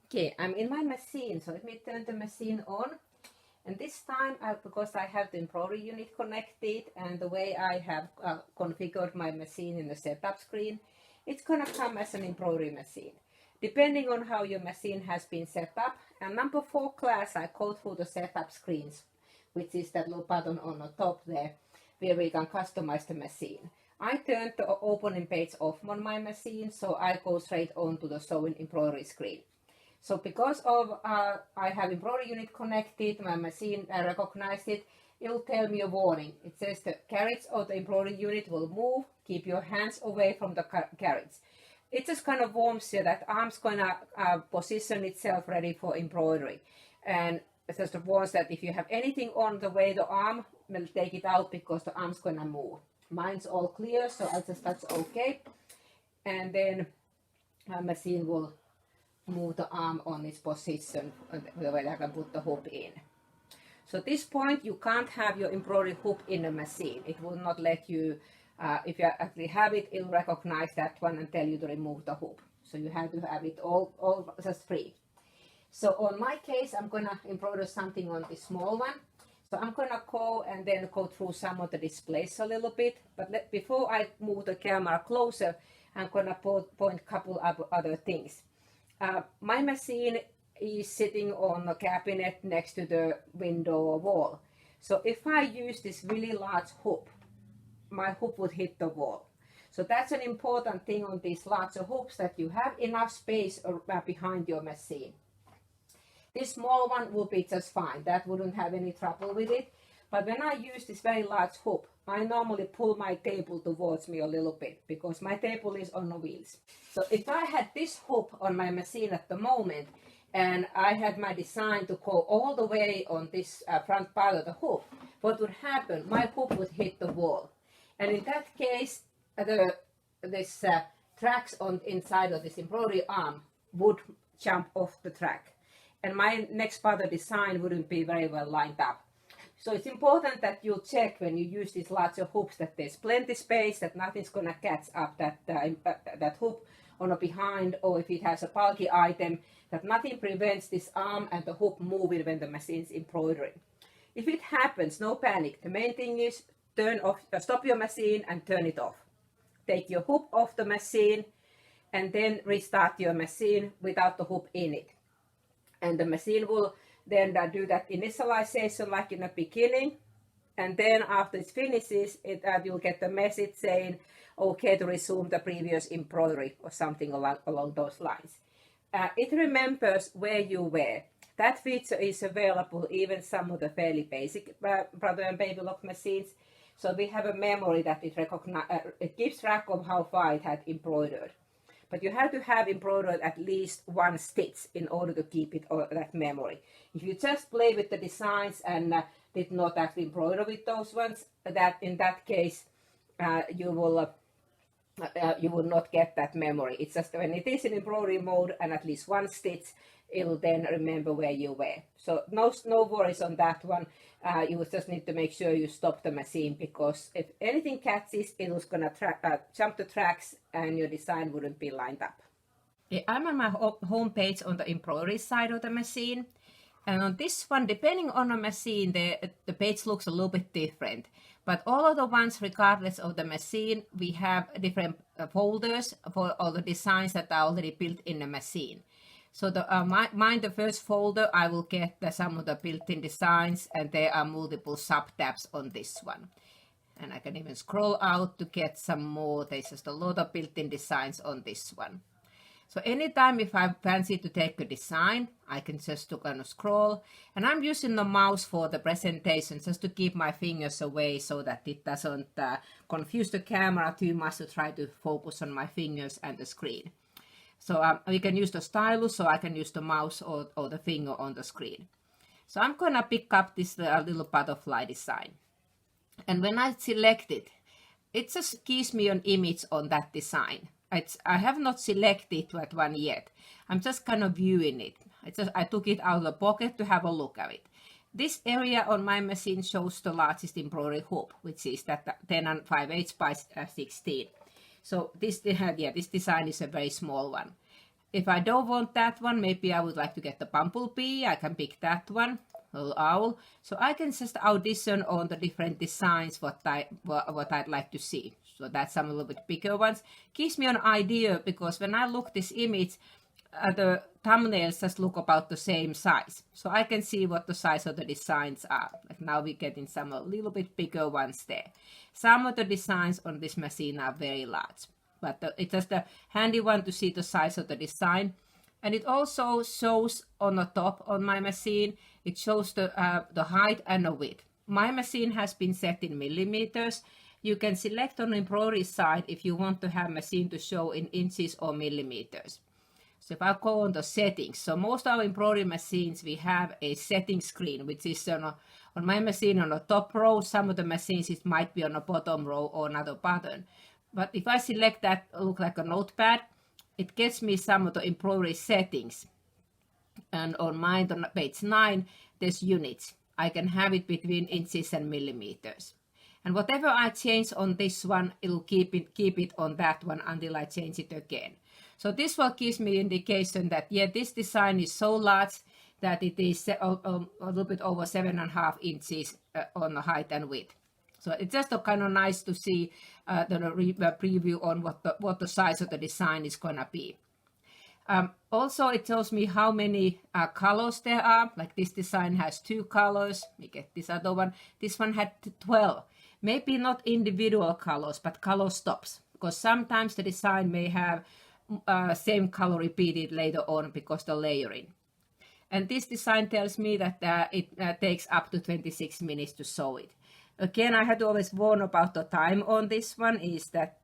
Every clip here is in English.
Okay, I'm in my machine, so let me turn the machine on. And this time, because I have the embroidery unit connected and the way I have configured my machine in the setup screen, it's gonna come as an embroidery machine. Depending on how your machine has been set up, and number 4 class, I go through the setup screens, which is that little button on the top there, where we can customize the machine. I turned the opening page off on my machine, so I go straight on to the showing embroidery screen. So because of I have embroidery unit connected, my machine recognized it, it'll tell me a warning. It says the carriage of the embroidery unit will move, keep your hands away from the carriage. It just kind of warns you that arm's gonna position itself ready for embroidery. And it just warns that if you have anything on the way the arm, will take it out because the arm's gonna move. Mine's all clear, so I'll just touch OK. And then my machine will move the arm on its position where I can put the hoop in. So at this point you can't have your embroidery hoop in the machine. It will not let you, if you actually have it, it'll recognize that one and tell you to remove the hoop. So you have to have it all just free. So on my case, I'm gonna embroider something on the small one. So I'm gonna go and then go through some of the displays a little bit. But before I move the camera closer, I'm gonna point a couple of other things. My machine is sitting on a cabinet next to the window or wall. So if I use this really large hoop, my hoop would hit the wall. So that's an important thing on these larger hoops, that you have enough space behind your machine. This small one will be just fine. That wouldn't have any trouble with it. But when I use this very large hoop, I normally pull my table towards me a little bit because my table is on the wheels. So if I had this hoop on my machine at the moment and I had my design to go all the way on this front part of the hoop, what would happen? My hoop would hit the wall. And in that case, this tracks on inside of this embroidery arm would jump off the track. And my next part of the design wouldn't be very well lined up. So it's important that you check when you use these larger hoops that there's plenty space, that nothing's gonna catch up that hoop on the behind, or if it has a bulky item, that nothing prevents this arm and the hoop moving when the machine's embroidering. If it happens, no panic. The main thing is stop your machine and turn it off. Take your hoop off the machine and then restart your machine without the hoop in it. And the machine will then do that initialization like in the beginning, and then after it finishes, you'll get the message saying okay to resume the previous embroidery or something along those lines. It remembers where you were. That feature is available even some of the fairly basic Brother and Baby Lock machines. So we have a memory that it keeps track of how far it had embroidered. But you have to have embroidered at least one stitch in order to keep it that memory. If you just play with the designs and did not actually embroider with those ones, that in that case you will not get that memory. It's just when it is in embroidery mode and at least one stitch, it'll then remember where you were. So no worries on that one. You just need to make sure you stop the machine, because if anything catches, it was gonna jump the tracks and your design wouldn't be lined up. Yeah, I'm on my home page on the embroidery side of the machine. And on this one, depending on the machine, the page looks a little bit different. But all of the ones, regardless of the machine, we have different folders for all the designs that are already built in the machine. So the first folder, I will get some of the built-in designs, and there are multiple sub-tabs on this one. And I can even scroll out to get some more. There's just a lot of built-in designs on this one. So anytime if I fancy to take a design, I can just kind of scroll. And I'm using the mouse for the presentation just to keep my fingers away so that it doesn't confuse the camera too much to try to focus on my fingers and the screen. So we can use the stylus, so I can use the mouse or the finger on the screen. So I'm gonna pick up this little butterfly design. And when I select it, it just gives me an image on that design. I have not selected that one yet. I'm just kind of viewing it. I took it out of the pocket to have a look at it. This area on my machine shows the largest embroidery hoop, which is that 10 5/8 by 16. So this design is a very small one. If I don't want that one, maybe I would like to get the bumblebee. I can pick that one, little owl. So I can just audition on the different designs what I'd like to see. So that's some a little bit bigger ones. Gives me an idea, because when I look this image, the thumbnails just look about the same size. So I can see what the size of the designs are. Like now we're getting some a little bit bigger ones there. Some of the designs on this machine are very large. But it's just a handy one to see the size of the design. And it also shows on the top on my machine, it shows the height and the width. My machine has been set in millimeters. You can select on the embroidery side if you want to have machine to show in inches or millimeters. So if I go on the settings, so most of our embroidery machines, we have a setting screen, which is on my machine on the top row. Some of the machines, it might be on the bottom row or another button. But if I select that, look like a notepad, it gets me some of the embroidery settings. And on mine, on page 9, there's units. I can have it between inches and millimeters. And whatever I change on this one, it'll keep it on that one until I change it again. So this one gives me indication that, yeah, this design is so large that it is a little bit over 7.5 inches on the height and width. So it's just kind of nice to see the preview on what the size of the design is going to be. Also, it tells me how many colors there are. Like this design has 2 colors. We get this other one. This one had 12. Maybe not individual colors, but color stops. Because sometimes the design may have same color repeated later on because the layering. And this design tells me that it takes up to 26 minutes to sew it. Again, I had to always warn about the time on this one, is that,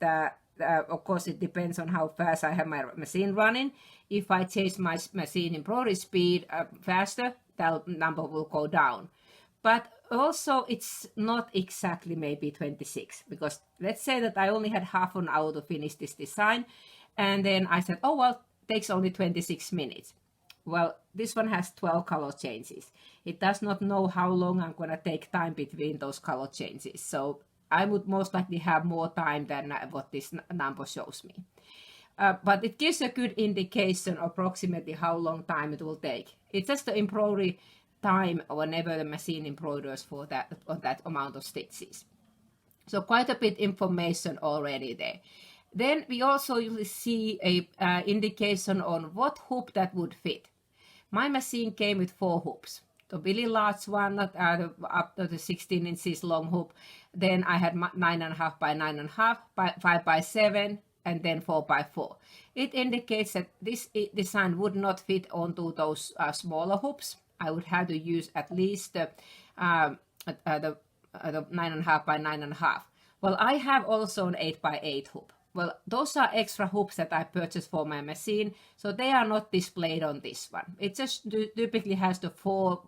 of course, it depends on how fast I have my machine running. If I change my machine embroidery speed faster, that number will go down. But also, it's not exactly maybe 26, because let's say that I only had half an hour to finish this design, and then I said, oh, well, it takes only 26 minutes. Well, this one has 12 color changes. It does not know how long I'm going to take time between those color changes. So I would most likely have more time than what this number shows me. But it gives a good indication approximately how long time it will take. It's just the embroidery time whenever the machine embroiders for that amount of stitches. So quite a bit information already there. Then we also usually see a indication on what hoop that would fit. My machine came with 4 hoops. The really large one, up to the 16 inches long hoop. Then I had 9.5 by 9.5, 5 by 7, and then 4 by 4. It indicates that this design would not fit onto those smaller hoops. I would have to use at least the 9.5 by 9.5. Well, I have also an 8 by 8 hoop. Well, those are extra hoops that I purchased for my machine, so they are not displayed on this one. It just typically has the 4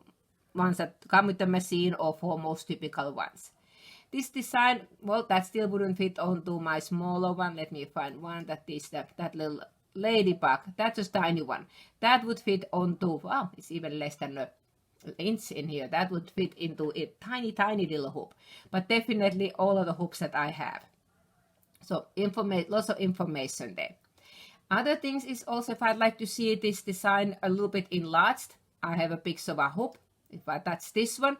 ones that come with the machine, or 4 most typical ones. This design, well, that still wouldn't fit onto my smaller one. Let me find one that is that little ladybug. That's a tiny one. That would fit onto, wow, it's even less than an inch in here. That would fit into a tiny, tiny little hoop. But definitely all of the hoops that I have. So lots of information there. Other things is also, if I'd like to see this design a little bit enlarged, I have a picture of a hoop. If I touch this one,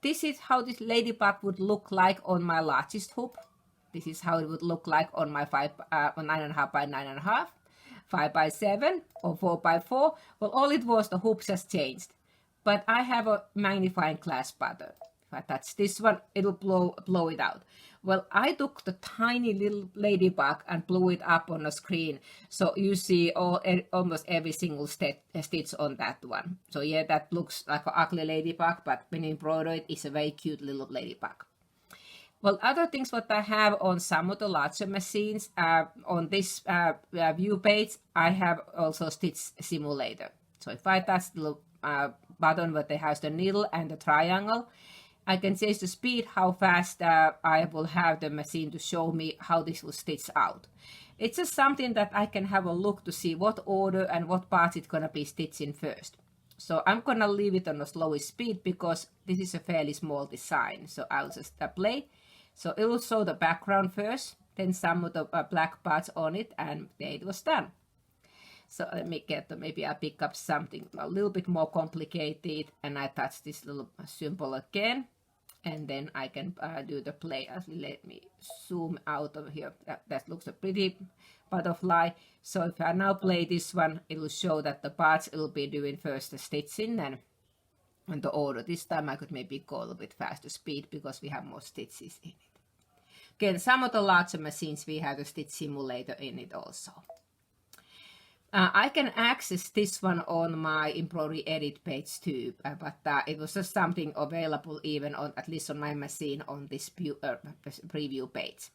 this is how this ladybug would look like on my largest hoop. This is how it would look like on my 9.5 by 9.5, 5 by 7, or 4 by 4. Well, all it was, the hoops has changed. But I have a magnifying glass button. If I touch this one, it'll blow it out. Well, I took the tiny little ladybug and blew it up on the screen. So you see almost every single stitch on that one. So yeah, that looks like an ugly ladybug, but when you embroider it, it's a very cute little ladybug. Well, other things what I have on some of the larger machines, on this view page, I have also Stitch Simulator. So if I touch the little button where they have the needle and the triangle, I can change the speed, how fast I will have the machine to show me how this will stitch out. It's just something that I can have a look to see what order and what parts it's going to be stitching first. So I'm going to leave it on the slowest speed because this is a fairly small design. So I'll just play. So it will show the background first, then some of the black parts on it, and there it was done. So let me maybe I pick up something a little bit more complicated, and I touch this little symbol again, and then I can do the play. Let me zoom out of here. That looks a pretty butterfly. So if I now play this one, it will show that the parts will be doing first the stitching and the order. This time I could maybe go a little bit faster speed because we have more stitches in it. Again, some of the larger machines we have the stitch simulator in it also. I can access this one on my embroidery edit page too, but it was just something available even on, at least on my machine, on this preview page.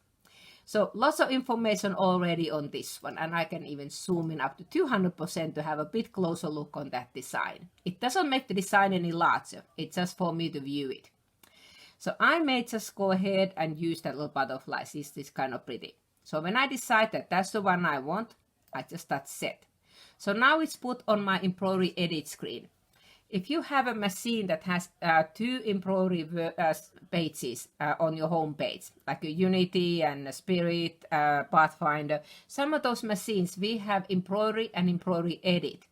So lots of information already on this one, and I can even zoom in up to 200% to have a bit closer look on that design. It doesn't make the design any larger, it's just for me to view it. So I may just go ahead and use that little butterfly. This is kind of pretty. So when I decide that that's the one I want, I just touch set. So now it's put on my embroidery edit screen. If you have a machine that has 2 embroidery pages on your home page, like a Unity and a Spirit, Pathfinder, some of those machines we have embroidery and embroidery edit.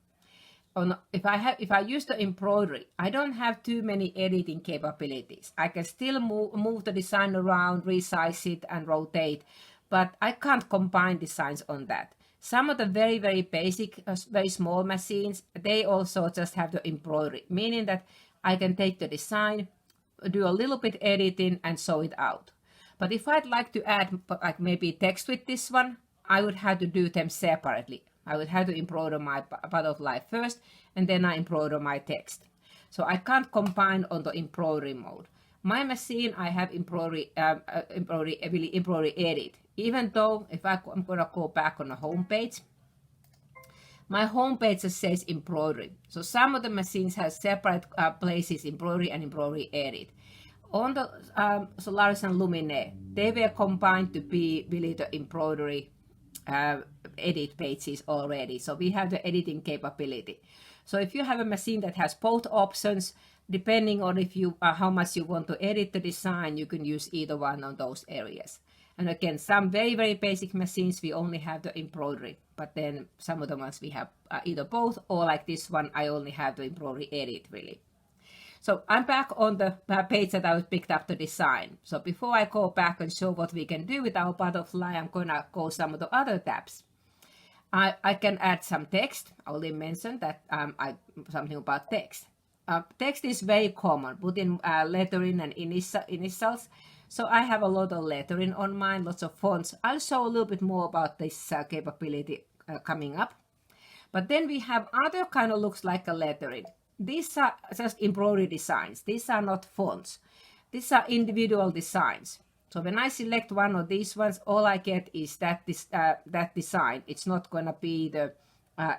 If I use the embroidery, I don't have too many editing capabilities. I can still move the design around, resize it, and rotate, but I can't combine designs on that. Some of the very, very basic, very small machines, they also just have the embroidery, meaning that I can take the design, do a little bit editing, and sew it out. But if I'd like to add like maybe text with this one, I would have to do them separately. I would have to embroider my butterfly first, and then I embroider my text. So I can't combine on the embroidery mode. My machine, I have embroidery edit. Even though if I'm going to go back on the home page, my home page just says embroidery. So some of the machines have separate places, embroidery and embroidery edit. On the Solaris and Luminaire, they were combined to be really the embroidery edit pages already. So we have the editing capability. So if you have a machine that has both options, depending on if you how much you want to edit the design, you can use either one of those areas. And again, some very, very basic machines, we only have the embroidery. But then some of the ones we have either both, or like this one, I only have the embroidery edit, really. So I'm back on the page that I picked up the design. So before I go back and show what we can do with our butterfly, I'm going to go some of the other tabs. I can add some text. I already mentioned that something about text. Text is very common, put in lettering and initials. So I have a lot of lettering on mine, lots of fonts. I'll show a little bit more about this capability coming up. But then we have other kind of looks like a lettering. These are just embroidery designs. These are not fonts. These are individual designs. So when I select one of these ones, all I get is that design. It's not going to be the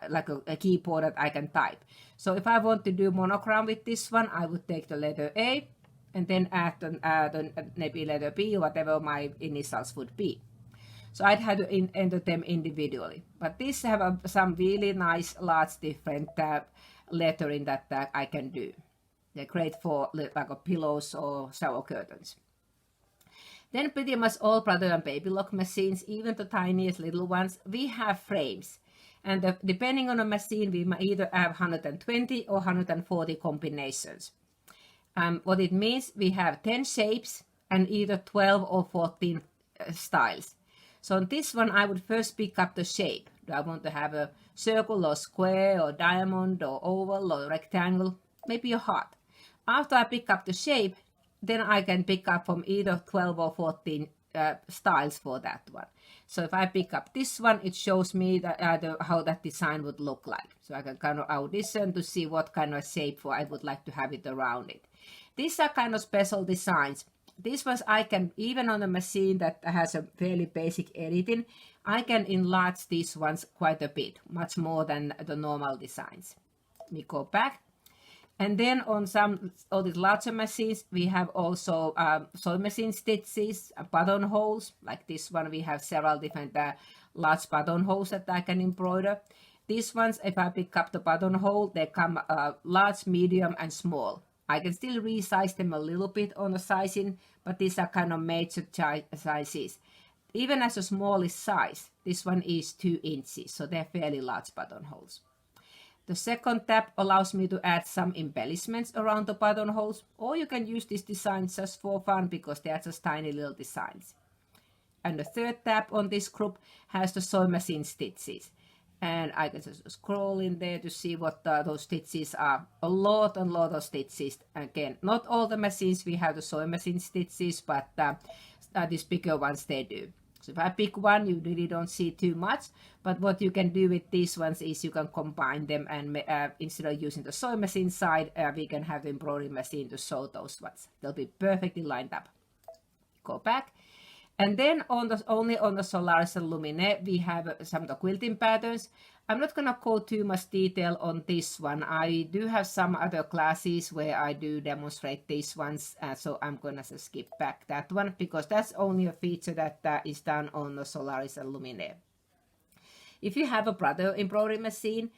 like a keyboard that I can type. So if I want to do monogram with this one, I would take the letter A and then add the maybe letter B, or whatever my initials would be. So I'd have to enter them individually. But these have some really nice, large, different lettering that I can do. They're great for like pillows or shower curtains. Then pretty much all Brother and Baby Lock machines, even the tiniest little ones, we have frames. And depending on the machine, we might either have 120 or 140 combinations. What it means, we have 10 shapes and either 12 or 14 styles. So on this one, I would first pick up the shape. Do I want to have a circle or square or diamond or oval or rectangle? Maybe a heart. After I pick up the shape, then I can pick up from either 12 or 14 styles for that one. So if I pick up this one, it shows me how that design would look like. So I can kind of audition to see what kind of shape I would like to have it around it. These are kind of special designs. These ones I can, even on a machine that has a fairly basic editing, I can enlarge these ones quite a bit, much more than the normal designs. Let me go back. And then on some of these larger machines, we have also sewing machine stitches, buttonholes. Like this one, we have several different large buttonholes that I can embroider. These ones, if I pick up the buttonhole, they come large, medium, and small. I can still resize them a little bit on the sizing, but these are kind of major sizes. Even as a smallest size, This one is 2 inches, so they're fairly large buttonholes. The second tab allows me to add some embellishments around the buttonholes, or you can use this design just for fun because they are just tiny little designs. And the third tab on this group has the sewing machine stitches. And I can just scroll in there to see what those stitches are. A lot of stitches. Again, not all the machines we have the sewing machine stitches, but these bigger ones they do. So if I pick one, you really don't see too much. But what you can do with these ones is you can combine them, and instead of using the sewing machine side, we can have the embroidery machine to sew those ones. They'll be perfectly lined up. Go back. And then only on the Solaris and Lumine, we have some of the quilting patterns. I'm not going to go too much detail on this one. I do have some other classes where I do demonstrate these ones. So I'm going to skip back that one because that's only a feature that is done on the Solaris and Lumine. If you have a Brother Embroidery Machine,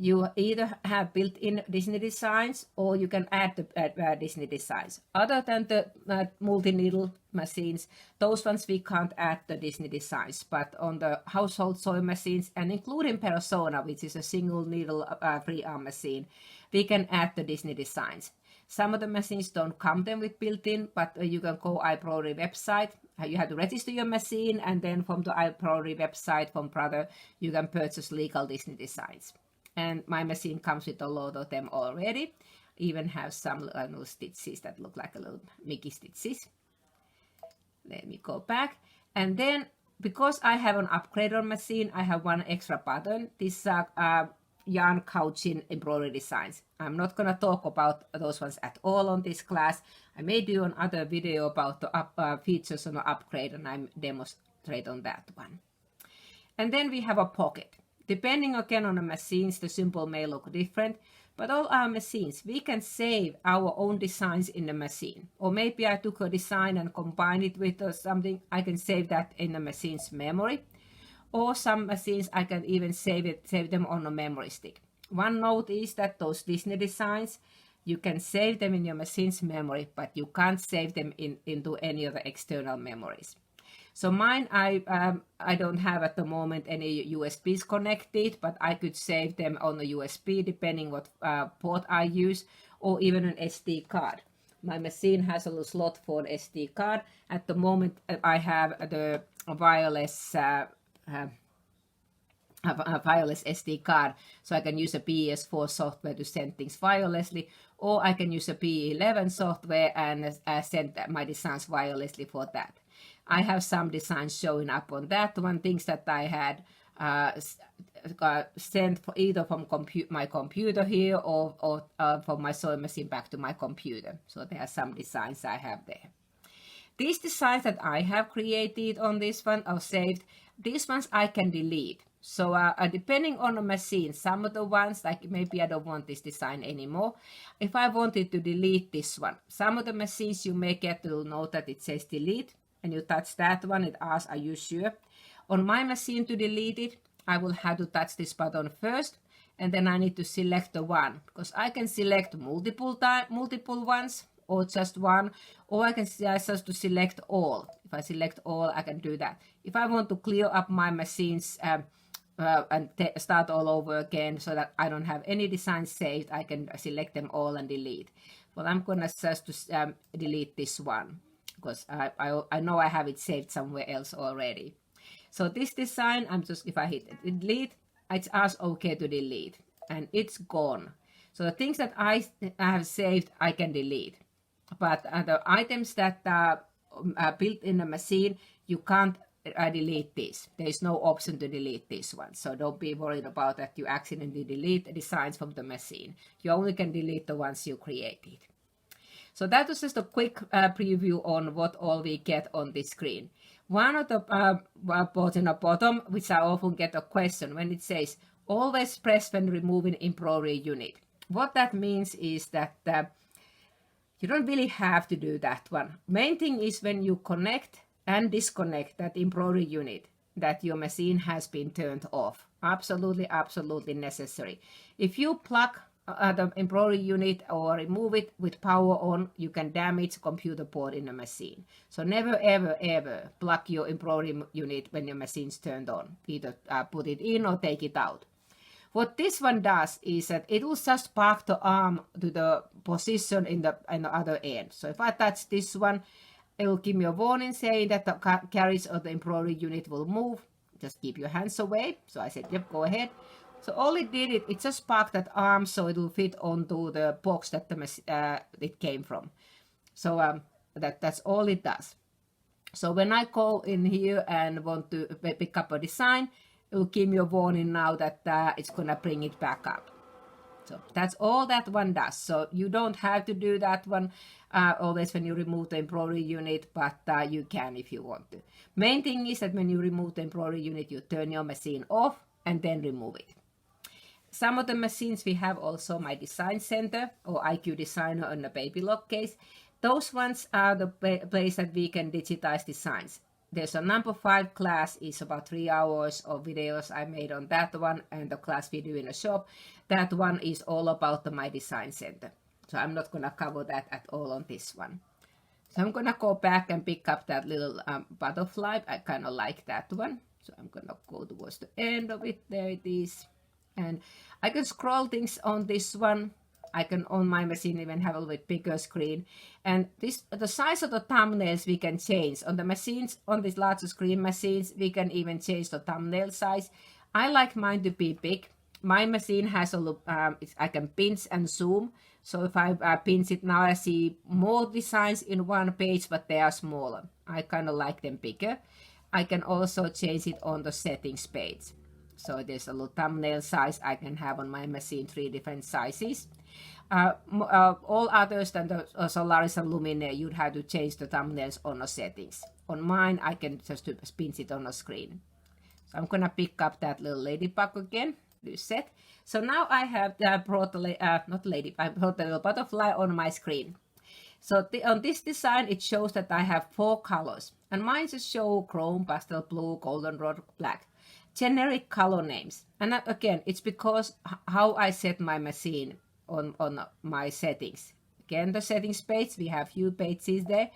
you either have built-in Disney designs or you can add the Disney designs. Other than the multi-needle machines, those ones we can't add the Disney designs. But on the household sewing machines, and including Persona, which is a single needle free arm machine, we can add the Disney designs. Some of the machines don't come then with built-in, but you can go iBroidery website. You have to register your machine, and then from the iBroidery website from Brother, you can purchase legal Disney designs. And my machine comes with a lot of them already. Even have some little stitches that look like a little Mickey stitches. Let me go back. And then, because I have an upgrader machine, I have one extra button. These are yarn couching embroidery designs. I'm not going to talk about those ones at all on this class. I may do another video about the features on the upgrade, and I demonstrate on that one. And then we have a pocket. Depending again on the machines, the symbol may look different, but all our machines, we can save our own designs in the machine. Or maybe I took a design and combined it with something, I can save that in the machine's memory. Or some machines, I can even save them on a memory stick. One note is that those Disney designs, you can save them in your machine's memory, but you can't save them into any of the external memories. So mine, I don't have at the moment any USBs connected, but I could save them on the USB depending what port I use, or even an SD card. My machine has a little slot for an SD card. At the moment, I have the wireless SD card, so I can use a PS4 software to send things wirelessly, or I can use a P11 software and send my designs wirelessly for that. I have some designs showing up on that one, things that I had sent either from my computer here or from my sewing machine back to my computer. So there are some designs I have there. These designs that I have created on this one are saved. These ones I can delete. So depending on the machine, some of the ones, like maybe I don't want this design anymore. If I wanted to delete this one, some of the machines you may get a little note that it says delete. And you touch that one, it asks, are you sure? On my machine to delete it, I will have to touch this button first, and then I need to select the one, because I can select multiple ones, or just one, or I can just to select all. If I select all, I can do that. If I want to clear up my machines and start all over again so that I don't have any designs saved, I can select them all and delete. Well, I'm going to just delete this one, because I know I have it saved somewhere else already. So this design, if I hit delete, it asks OK to delete, and it's gone. So the things that I have saved, I can delete. But the items that are built in the machine, you can't delete this. There is no option to delete this one. So don't be worried about that you accidentally delete the designs from the machine. You only can delete the ones you created. So that was just a quick preview on what all we get on this screen. One of the parts in the bottom, which I often get a question when it says, always press when removing embroidery unit. What that means is that you don't really have to do that one. Main thing is when you connect and disconnect that embroidery unit, that your machine has been turned off. Absolutely, absolutely necessary. If you plug the embroidery unit or remove it with power on, you can damage the computer board in the machine. So never ever ever plug your embroidery unit when your machine's turned on. Either put it in or take it out. What this one does is that it will just park the arm to the position in the other end. So if I touch this one, it will give me a warning saying that the carriage of the embroidery unit will move. Just keep your hands away. So I said, yep, go ahead. So all it did, it just parked that arm so it will fit onto the box that it came from. So that's all it does. So when I go in here and want to pick up a design, it will give me a warning now that it's going to bring it back up. So that's all that one does. So you don't have to do that one always when you remove the embroidery unit, but you can if you want to. Main thing is that when you remove the embroidery unit, you turn your machine off and then remove it. Some of the machines we have also my design center or IQ Designer on the baby lock case. Those ones are the place that we can digitize designs. There's a number 5 class, is about 3 hours of videos I made on that one, and the class we do in the shop. That one is all about my design center. So I'm not going to cover that at all on this one. So I'm going to go back and pick up that little butterfly. I kind of like that one. So I'm going to go towards the end of it. There it is. And I can scroll things on this one. I can on my machine even have a little bit bigger screen. And the size of the thumbnails we can change. On the machines, on these larger screen machines, we can even change the thumbnail size. I like mine to be big. My machine has a look, I can pinch and zoom. So if I pinch it now, I see more designs in one page, but they are smaller. I kind of like them bigger. I can also change it on the settings page. So there's a little thumbnail size I can have on my machine, 3 different sizes. All others than the Solaris and Luminaire, you'd have to change the thumbnails on the settings. On mine, I can just pinch it on the screen. So I'm going to pick up that little ladybug again, set. So now I have brought the, I brought the little butterfly on my screen. So on this design, it shows that I have 4 colors. And mine just show chrome, pastel blue, goldenrod, black. Generic color names. And again, it's because how I set my machine on my settings. Again, the settings page, we have few pages there.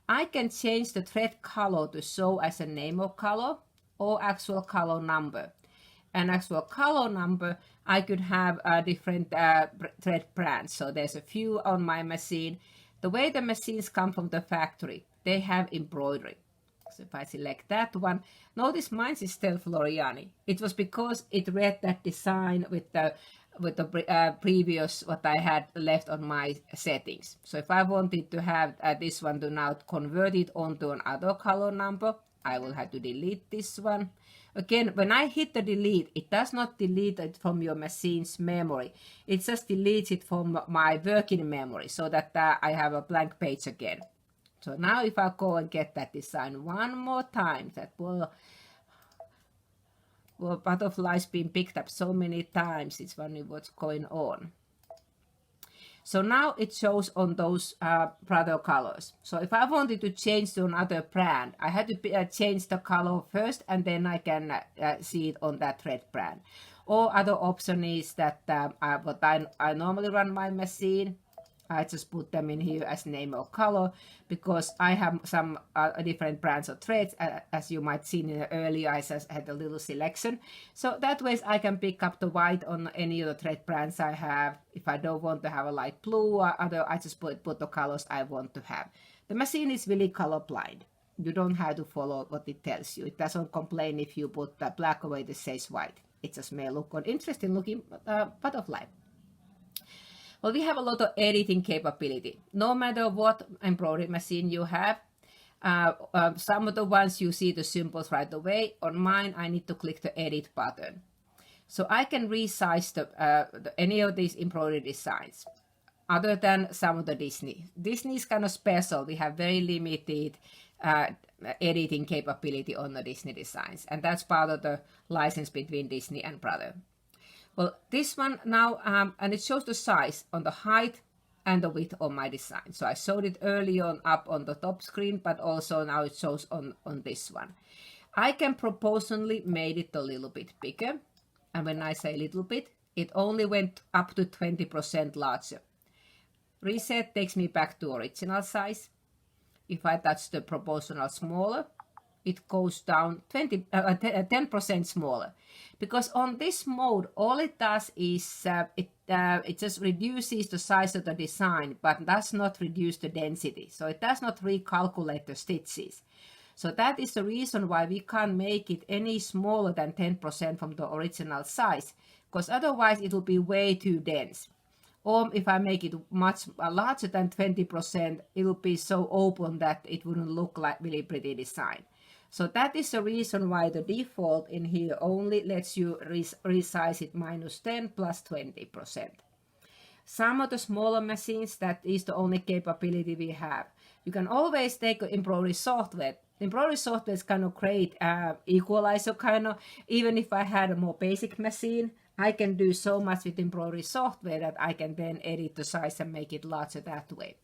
I can change the thread color to show as a name of color or actual color number. An actual color number, I could have different thread brands. So there's a few on my machine. The way the machines come from the factory, they have embroidery. So if I select that one, notice mine is still Floriani. It was because it read that design with the previous what I had left on my settings. So if I wanted to have this one to now convert it onto another color number, I will have to delete this one. Again, when I hit the delete, it does not delete it from your machine's memory. It just deletes it from my working memory so that I have a blank page again. So now if I go and get that design one more time, that will butterflies being picked up so many times, it's funny what's going on. So now it shows on those Brother colors. So if I wanted to change to another brand, I had to change the color first and then I can see it on that thread brand. Or other option is that what I normally run my machine, I just put them in here as name or color because I have some different brands of threads. As you might see in the earlier, I just had a little selection. So that way I can pick up the white on any of the thread brands I have. If I don't want to have a light blue or other, I just put the colors I want to have. The machine is really colorblind. You don't have to follow what it tells you. It doesn't complain if you put the black away that says white. It just may look an interesting looking butterfly. Well, we have a lot of editing capability. No matter what embroidery machine you have, some of the ones you see the symbols right away. On mine, I need to click the edit button. So I can resize any of these embroidery designs, other than some of the Disney. Disney is kind of special. We have very limited editing capability on the Disney designs. And that's part of the license between Disney and Brother. Well, this one now, and it shows the size on the height and the width of my design. So I showed it early on up on the top screen, but also now it shows on this one. I can proportionally make it a little bit bigger. And when I say little bit, it only went up to 20% larger. Reset takes me back to original size. If I touch the proportional smaller, it goes down 10% smaller. Because on this mode, all it does is it just reduces the size of the design, but does not reduce the density. So it does not recalculate the stitches. So that is the reason why we can't make it any smaller than 10% from the original size, because otherwise it will be way too dense. Or if I make it much larger than 20%, it will be so open that it wouldn't look like really pretty design. So that is the reason why the default in here only lets you resize it -10 plus 20%. Some of the smaller machines, that is the only capability we have. You can always take embroidery software. Embroidery software is kind of great equalizer kind of. Even if I had a more basic machine, I can do so much with embroidery software that I can then edit the size and make it larger that way.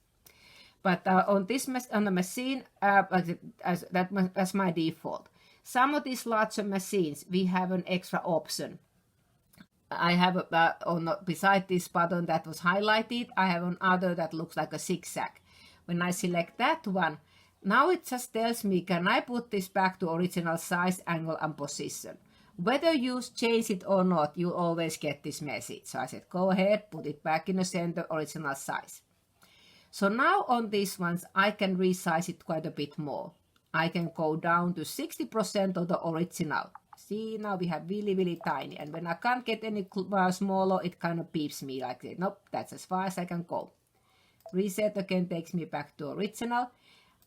But on the machine, that's my default. Some of these larger machines, we have an extra option. I have beside this button that was highlighted, I have another that looks like a zigzag. When I select that one, now it just tells me, can I put this back to original size, angle, and position? Whether you change it or not, you always get this message. So I said, go ahead, put it back in the center, original size. So now on these ones, I can resize it quite a bit more. I can go down to 60% of the original. See, now we have really, really tiny. And when I can't get any smaller, it kind of beeps me like that. Nope, that's as far as I can go. Reset again takes me back to original.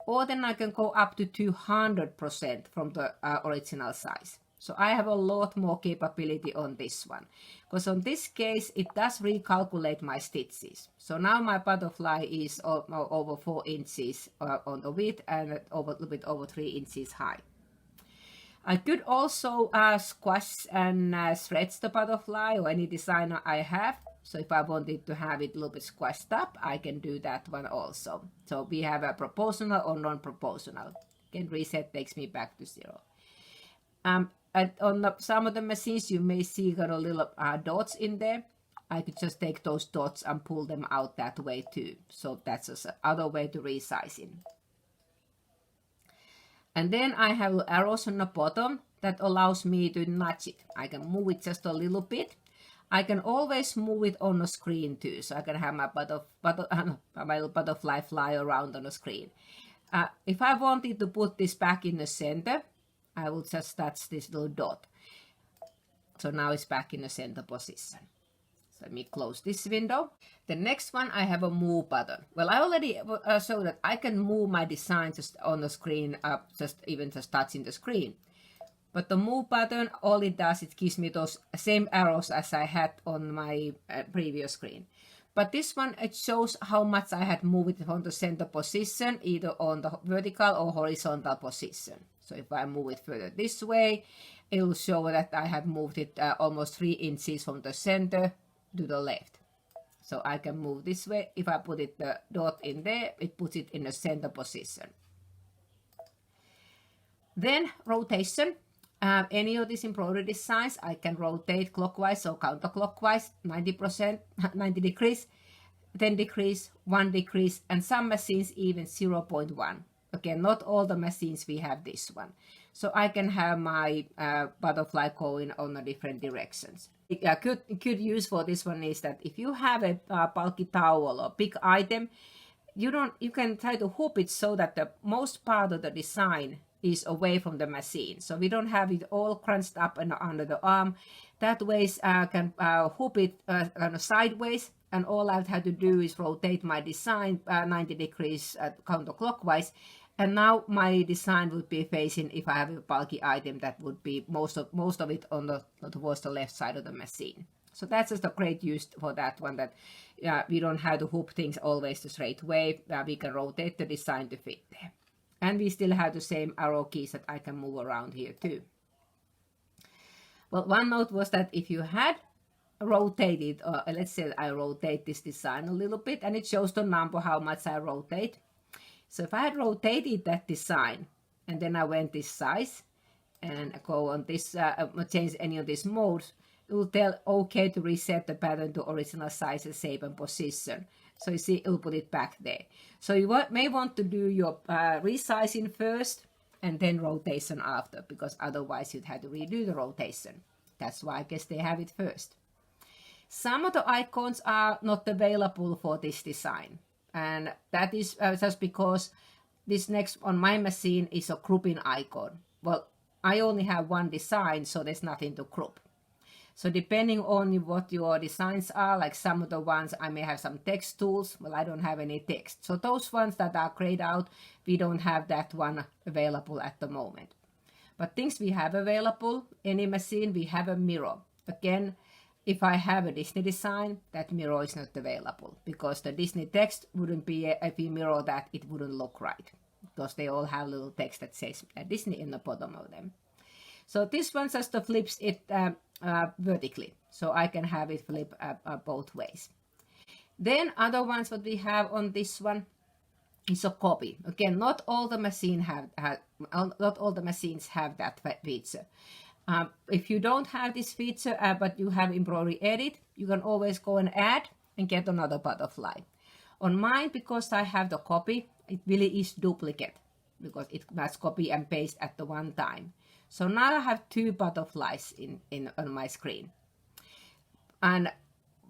Or then I can go up to 200% from the original size. So I have a lot more capability on this one. Because on this case, it does recalculate my stitches. So now my butterfly is over 4 inches on the width and a little bit over 3 inches high. I could also squash and stretch the butterfly or any designer I have. So if I wanted to have it a little bit squashed up, I can do that one also. So we have a proportional or non-proportional. Again, reset takes me back to 0. And on some of the machines, you may see got a little dots in there. I could just take those dots and pull them out that way too. So that's just another way to resize it. And then I have arrows on the bottom that allows me to nudge it. I can move it just a little bit. I can always move it on the screen too. So I can have my my butterfly fly around on the screen. If I wanted to put this back in the center, I will just touch this little dot. So now it's back in the center position. So let me close this window. The next one, I have a move button. Well, I already showed that I can move my design just on the screen, just touching the screen. But the move button, all it does, it gives me those same arrows as I had on my previous screen. But this one, it shows how much I had moved it from the center position, either on the vertical or horizontal position. So if I move it further this way, it will show that I have moved it almost 3 inches from the center to the left. So I can move this way. If I put the dot in there, it puts it in the center position. Then rotation. Any of these embroidery designs, I can rotate clockwise or counterclockwise, 90%, 90 degrees, 10 degrees, 1 degree, and some machines even 0.1. Again, not all the machines we have this one. So I can have my butterfly going on the different directions. A good use for this one is that if you have a bulky towel or big item, you can try to hoop it so that the most part of the design is away from the machine. So we don't have it all crunched up and under the arm. That way I can hoop it kind of sideways, and all I have to do is rotate my design 90 degrees counterclockwise. And now my design would be facing, if I have a bulky item, that would be most of it towards the left side of the machine. So that's just a great use for that one, that we don't have to hoop things always the straight way. We can rotate the design to fit there. And we still have the same arrow keys that I can move around here too. Well, one note was that if you had rotated, or let's say I rotate this design a little bit, and it shows the number how much I rotate. So if I had rotated that design, and then I went this size, and I go on this, change any of these modes, it will tell okay to reset the pattern to original size, shape, and position. So you see, it will put it back there. So you may want to do your resizing first and then rotation after, because otherwise you'd have to redo the rotation. That's why I guess they have it first. Some of the icons are not available for this design, and that is just because this next on my machine is a grouping icon. Well, I only have one design, so there's nothing to group. So depending on what your designs are, like some of the ones I may have some text tools, well, I don't have any text. So those ones that are grayed out, we don't have that one available at the moment. But things we have available, any machine, we have a mirror. Again, if I have a Disney design, that mirror is not available because the Disney text wouldn't be, if you mirror that, it wouldn't look right, because they all have little text that says Disney in the bottom of them. So this one just flips it vertically, so I can have it flip both ways. Then other ones what we have on this one is a copy. Again, not all the machines have that feature. If you don't have this feature, but you have embroidery edit, you can always go and add and get another butterfly. On mine, because I have the copy, it really is duplicate, because it must copy and paste at the one time. So now I have two butterflies on my screen. And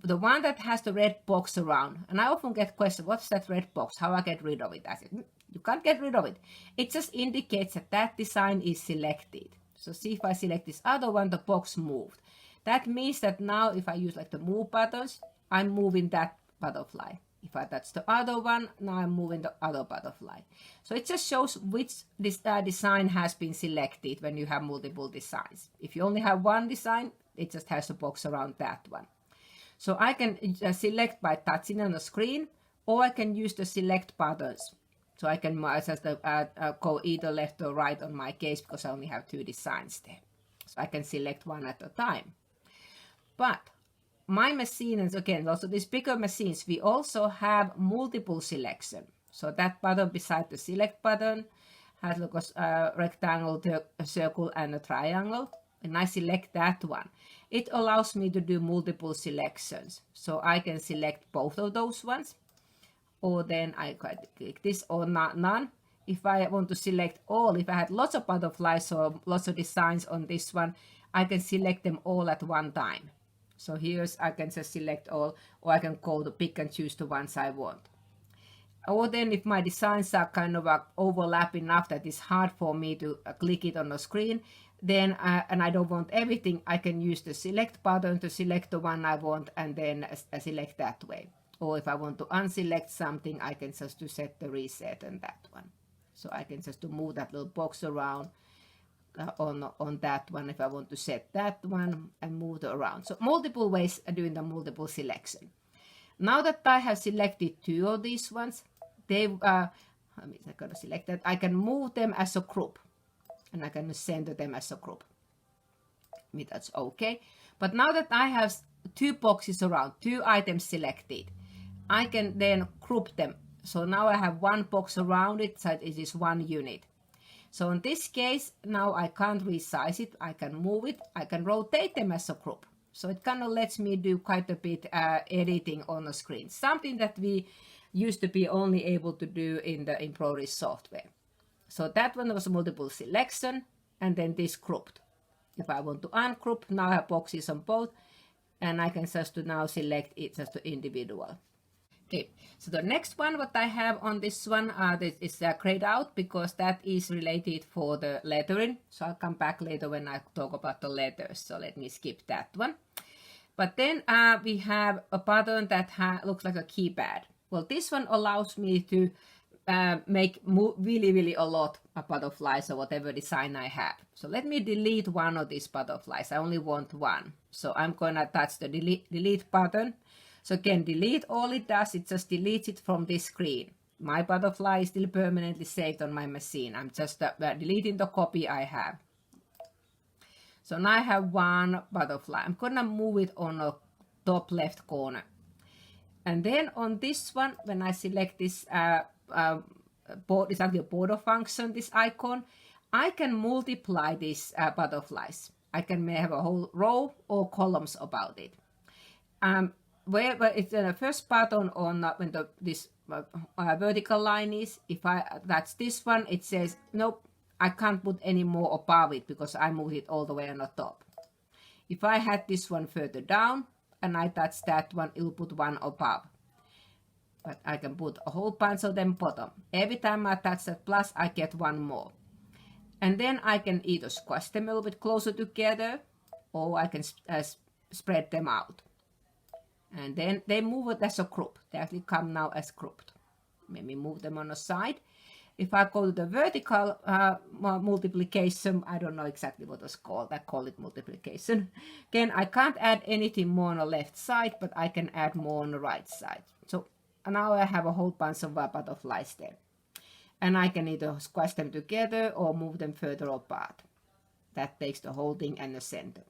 the one that has the red box around, and I often get questions, what's that red box? How I get rid of it? I said, you can't get rid of it. It just indicates that that design is selected. So see, if I select this other one, the box moved. That means that now if I use like the move buttons, I'm moving that butterfly. If I touch the other one, now I'm moving the other butterfly. So it just shows which design has been selected when you have multiple designs. If you only have one design, it just has a box around that one. So I can select by touching on the screen, or I can use the select buttons. So I can just go either left or right on my case, because I only have two designs there. So I can select one at a time. But my machine, and again, also these bigger machines, we also have multiple selection. So that button beside the select button has a rectangle, a circle, and a triangle. And I select that one. It allows me to do multiple selections. So I can select both of those ones. Or then I click this or none. If I want to select all, if I had lots of butterflies or lots of designs on this one, I can select them all at one time. So here's, I can just select all, or I can go to pick and choose the ones I want. Or then if my designs are kind of overlap enough that it's hard for me to click it on the screen, then and I don't want everything, I can use the select button to select the one I want and then select that way. Or if I want to unselect something, I can just set the reset on that one. So I can just move that little box around on that one if I want to set that one and move it around. So multiple ways of doing the multiple selection. Now that I have selected two of these ones, I'm going to select that. I can move them as a group, and I can center them as a group. That's okay. But now that I have two boxes around, two items selected, I can then group them. So now I have one box around it, so it is one unit. So in this case, now I can't resize it, I can move it, I can rotate them as a group. So it kind of lets me do quite a bit editing on the screen. Something that we used to be only able to do in the embroidery software. So that one was multiple selection, and then this grouped. If I want to ungroup, now I have boxes on both, and I can just now select it just to individual. Okay, so the next one what I have on this one is grayed out, because that is related for the lettering. So I'll come back later when I talk about the letters. So let me skip that one. But then we have a button that looks like a keypad. Well, this one allows me to make really a lot of butterflies or whatever design I have. So let me delete one of these butterflies. I only want one. So I'm going to touch the delete button. So again, delete, all it does, it just deletes it from this screen. My butterfly is still permanently saved on my machine. I'm just deleting the copy I have. So now I have one butterfly. I'm going to move it on the top left corner. And then on this one, when I select this border function, this icon, I can multiply these butterflies. I can may have a whole row or columns about it. Where it's the first pattern on when this vertical line is, if that's this one, it says nope, I can't put any more above it because I moved it all the way on the top. If I had this one further down and I touch that one, it will put one above. But I can put a whole bunch of them bottom. Every time I touch that plus, I get one more. And then I can either squash them a little bit closer together, or I can spread them out. And then they move it as a group. They actually come now as grouped. Maybe move them on the side. If I go to the vertical multiplication, I don't know exactly what it's called. I call it multiplication. Again, I can't add anything more on the left side, but I can add more on the right side. So now I have a whole bunch of butterflies there. And I can either squash them together or move them further apart. That takes the whole thing and the center.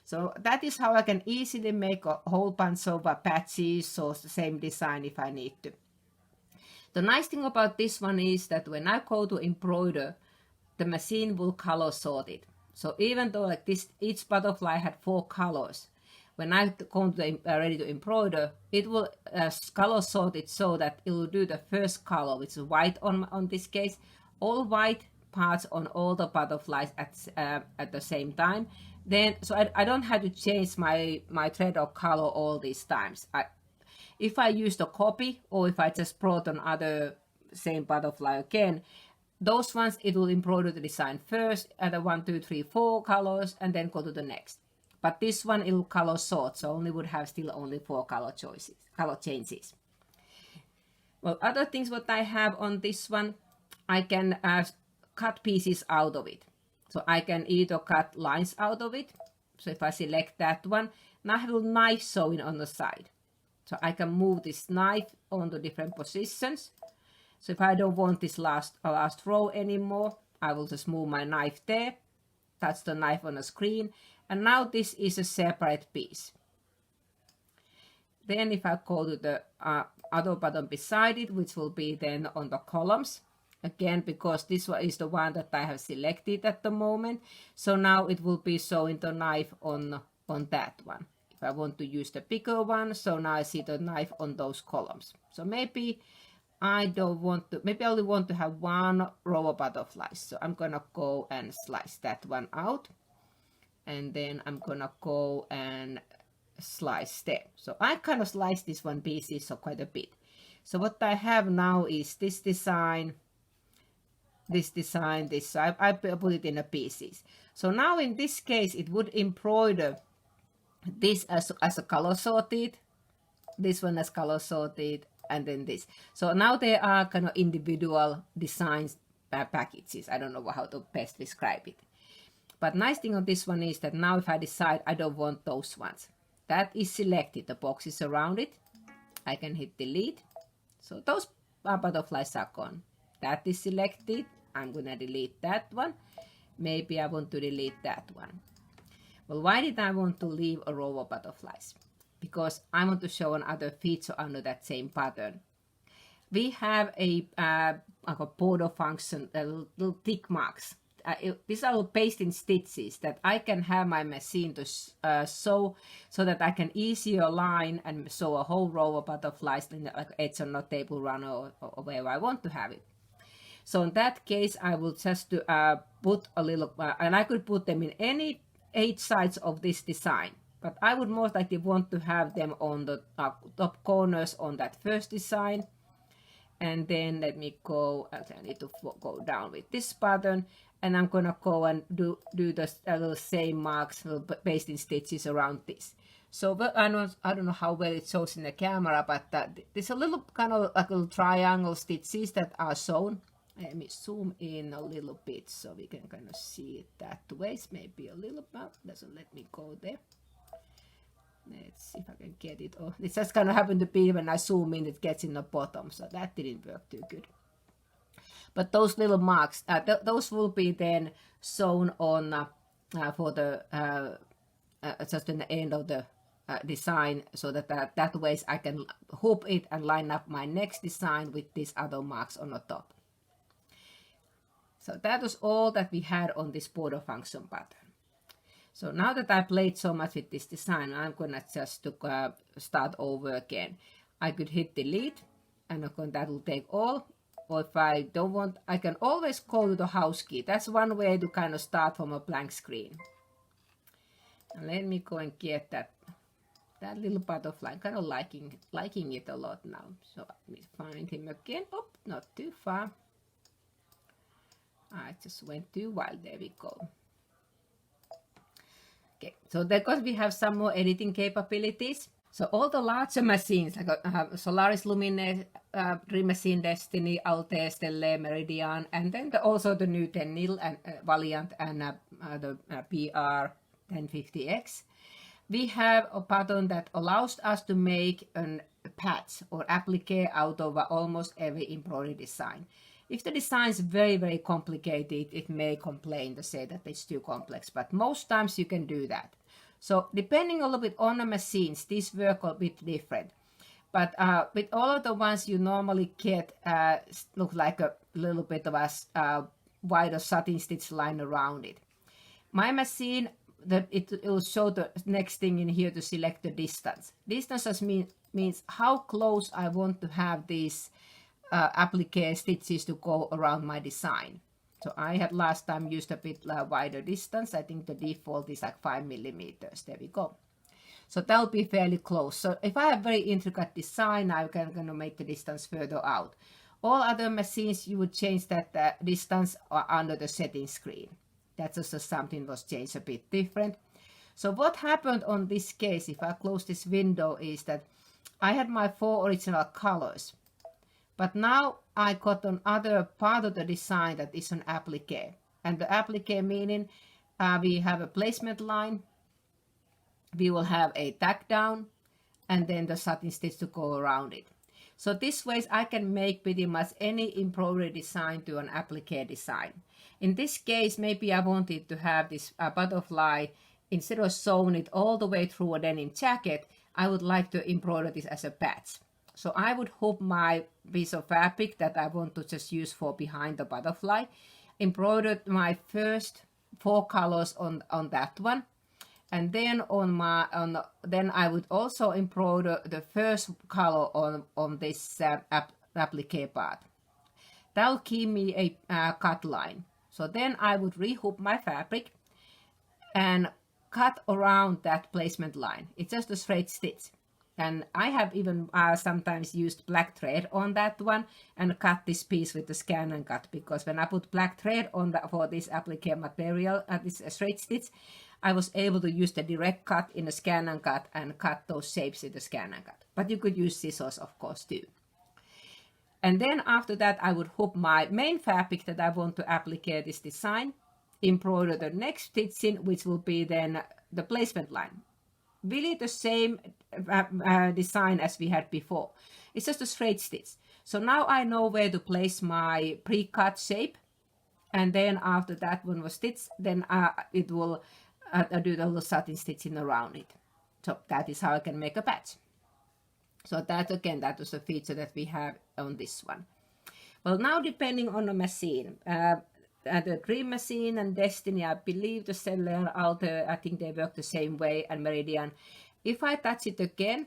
So that is how I can easily make a whole bunch of patches or the same design if I need to. The nice thing about this one is that when I go to embroider, the machine will color sort it. So even though like this, each butterfly had 4 colors, when I go to ready to embroider, it will color sort it so that it will do the first color, which is white on this case, all white parts on all the butterflies at the same time. Then, so I don't have to change my thread or color all these times. If I use the copy or if I just brought on other same butterfly again, those ones it will embroider the design first at the 1, 2, 3, 4 colors and then go to the next. But this one it will color sort, so only would have still only 4 color changes. Well, other things what I have on this one, I can cut pieces out of it. So I can either cut lines out of it. So if I select that one, now I have a knife sewing on the side. So I can move this knife onto different positions. So if I don't want this last row anymore, I will just move my knife there, touch the knife on the screen, and now this is a separate piece. Then if I go to the other button beside it, which will be then on the columns, again, because this one is the one that I have selected at the moment. So now it will be showing the knife on that one. If I want to use the bigger one, so now I see the knife on those columns. So maybe I don't want to, maybe I only want to have 1 row of butterflies. So I'm gonna go and slice that one out. And then I'm gonna go and slice there. So I kind of sliced this one pieces so quite a bit. So what I have now is this design, this. So I put it in the pieces. So now in this case, it would embroider this as a color sorted, this one as color sorted, and then this. So now they are kind of individual designs packages. I don't know how to best describe it. But nice thing on this one is that now if I decide I don't want those ones, that is selected. The box is around it. I can hit delete. So those butterflies are gone. That is selected. I'm going to delete that one. Maybe I want to delete that one. Well, why did I want to leave a row of butterflies? Because I want to show another feature under that same pattern. We have a border function, little tick marks. These are little basting stitches that I can have my machine to sew so that I can easily align and sew a whole row of butterflies in the edge on a table runner or wherever I want to have it. So in that case, I will just put a little, and I could put them in any 8 sides of this design. But I would most likely want to have them on the top corners on that first design. And then let me go, I need to go down with this pattern. And I'm going to go and do the little same marks, little basting stitches around this. So I don't know how well it shows in the camera, but there's a little kind of like little triangle stitches that are sewn. Let me zoom in a little bit so we can kind of see it that way. Maybe a little bit. Doesn't let me go there. Let's see if I can get it. Oh, it just kind of happened to be when I zoom in, it gets in the bottom. So that didn't work too good. But those little marks, those will be then sewn on for the just in the end of the design, so that that way I can hoop it and line up my next design with these other marks on the top. So that was all that we had on this border function pattern. So now that I played so much with this design, I'm gonna just to, start over again. I could hit delete, and that will take all. Or if I don't want, I can always go to the house key. That's one way to kind of start from a blank screen. And let me go and get that little butterfly. I'm kind of liking it a lot now. So let me find him again. Oh, not too far. I just went too wild. There we go. Okay, so because we have some more editing capabilities. So all the larger machines like Solaris Lumine, Dream Machine Destiny, Altair, Stelle, Meridian, and then also the new Tenil and Valiant and the PR 1050X. We have a button that allows us to make a patch or applique out of almost every embroidery design. If the design is very, very complicated, it may complain to say that it's too complex, but most times you can do that. So depending a little bit on the machines, these work a bit different. But with all of the ones you normally get, look like a little bit of a wider satin stitch line around it. My machine, it will show the next thing in here to select the distance. Distance just means how close I want to have these applique stitches to go around my design. So I had last time used a bit wider distance. I think the default is like 5 millimeters. There we go. So that will be fairly close. So if I have very intricate design, I can gonna make the distance further out. All other machines, you would change that distance under the settings screen. That's also something was changed a bit different. So what happened on this case, if I close this window, is that I had my 4 original colors. But now I got another part of the design that is an applique. And the applique meaning we have a placement line, we will have a tack down, and then the satin stitch to go around it. So this way I can make pretty much any embroidery design to an applique design. In this case, maybe I wanted to have this butterfly, instead of sewing it all the way through a denim jacket, I would like to embroider this as a patch. So I would hook my piece of fabric that I want to just use for behind the butterfly, embroidered my first 4 colors on that one, and then then I would also embroider the first color on this applique part. That will give me a cut line. So then I would rehook my fabric and cut around that placement line. It's just a straight stitch. And I have even sometimes used black thread on that one and cut this piece with the scan and cut, because when I put black thread on for this applique material, this straight stitch, I was able to use the direct cut in the scan and cut those shapes in the scan and cut. But you could use scissors, of course, too. And then after that, I would hook my main fabric that I want to applique this design, embroider the next stitch in, which will be then the placement line. Really the same design as we had before. It's just a straight stitch. So now I know where to place my pre-cut shape, and then after that one was stitched, then it will do the little satin stitching around it. So that is how I can make a patch. So that again, that was a feature that we have on this one. Well, now depending on the machine, the Dream Machine and Destiny, I believe the Stelle and Altair, I think they work the same way, and Meridian. If I touch it again,